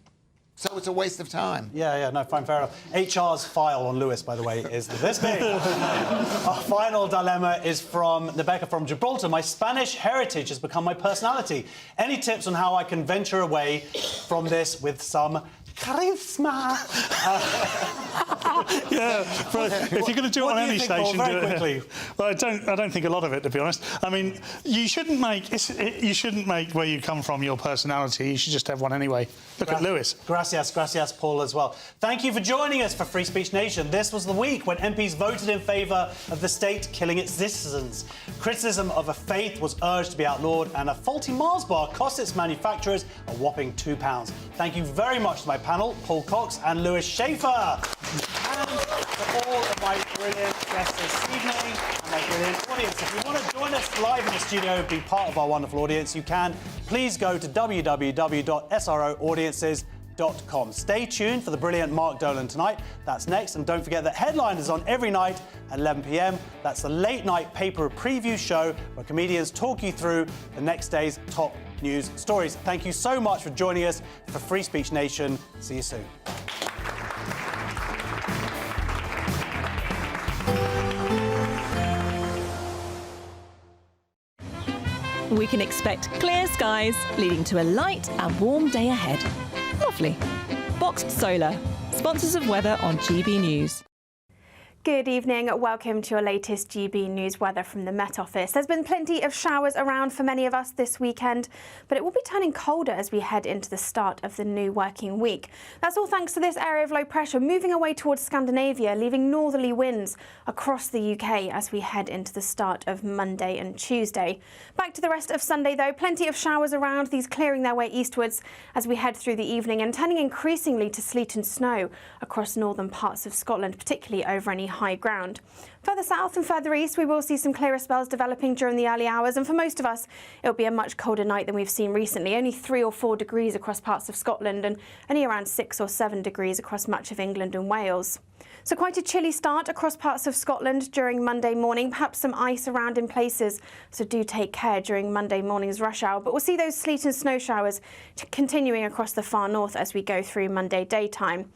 so it's a waste of time. Yeah, no, fine, fair enough. HR's file on Lewis, by the way, is this big. Our final dilemma is from Rebecca from Gibraltar. My Spanish heritage has become my personality. Any tips on how I can venture away from this with some charisma? If you're going to do it on any station, do it quickly. Well, I don't think a lot of it, to be honest. I mean, you shouldn't make where you come from your personality. You should just have one anyway. Look at Lewis. Gracias, Paul, as well. Thank you for joining us for Free Speech Nation. This was the week when MPs voted in favour of the state killing its citizens. Criticism of a faith was urged to be outlawed, and a faulty Mars bar cost its manufacturers a whopping £2. Thank you very much to my panel, Paul Cox and Lewis Schaefer. And to all of my brilliant guests this evening and my brilliant audience. If you want to join us live in the studio and be part of our wonderful audience, you can. Please go to www.sroaudiences.com. Stay tuned for the brilliant Mark Dolan tonight. That's next. And don't forget that Headline is on every night at 11 p.m. That's the late night paper preview show where comedians talk you through the next day's top news stories. Thank you so much for joining us for Free Speech Nation. See you soon. We can expect clear skies leading to a light and warm day ahead. Lovely. Boxed Solar, sponsors of weather on GB News. Good evening. Welcome to your latest GB News weather from the Met Office. There's been plenty of showers around for many of us this weekend, but it will be turning colder as we head into the start of the new working week. That's all thanks to this area of low pressure moving away towards Scandinavia, leaving northerly winds across the UK as we head into the start of Monday and Tuesday. Back to the rest of Sunday though, plenty of showers around, these clearing their way eastwards as we head through the evening and turning increasingly to sleet and snow across northern parts of Scotland, particularly over any high ground. Further south and further east, we will see some clearer spells developing during the early hours, and for most of us, it'll be a much colder night than we've seen recently. Only 3 or 4 degrees across parts of Scotland and only around 6 or 7 degrees across much of England and Wales. So quite a chilly start across parts of Scotland during Monday morning, perhaps some ice around in places, so do take care during Monday morning's rush hour. But we'll see those sleet and snow showers continuing across the far north as we go through Monday daytime.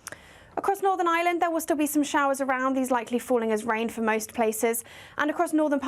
Across Northern Ireland, there will still be some showers around, these likely falling as rain for most places, and across northern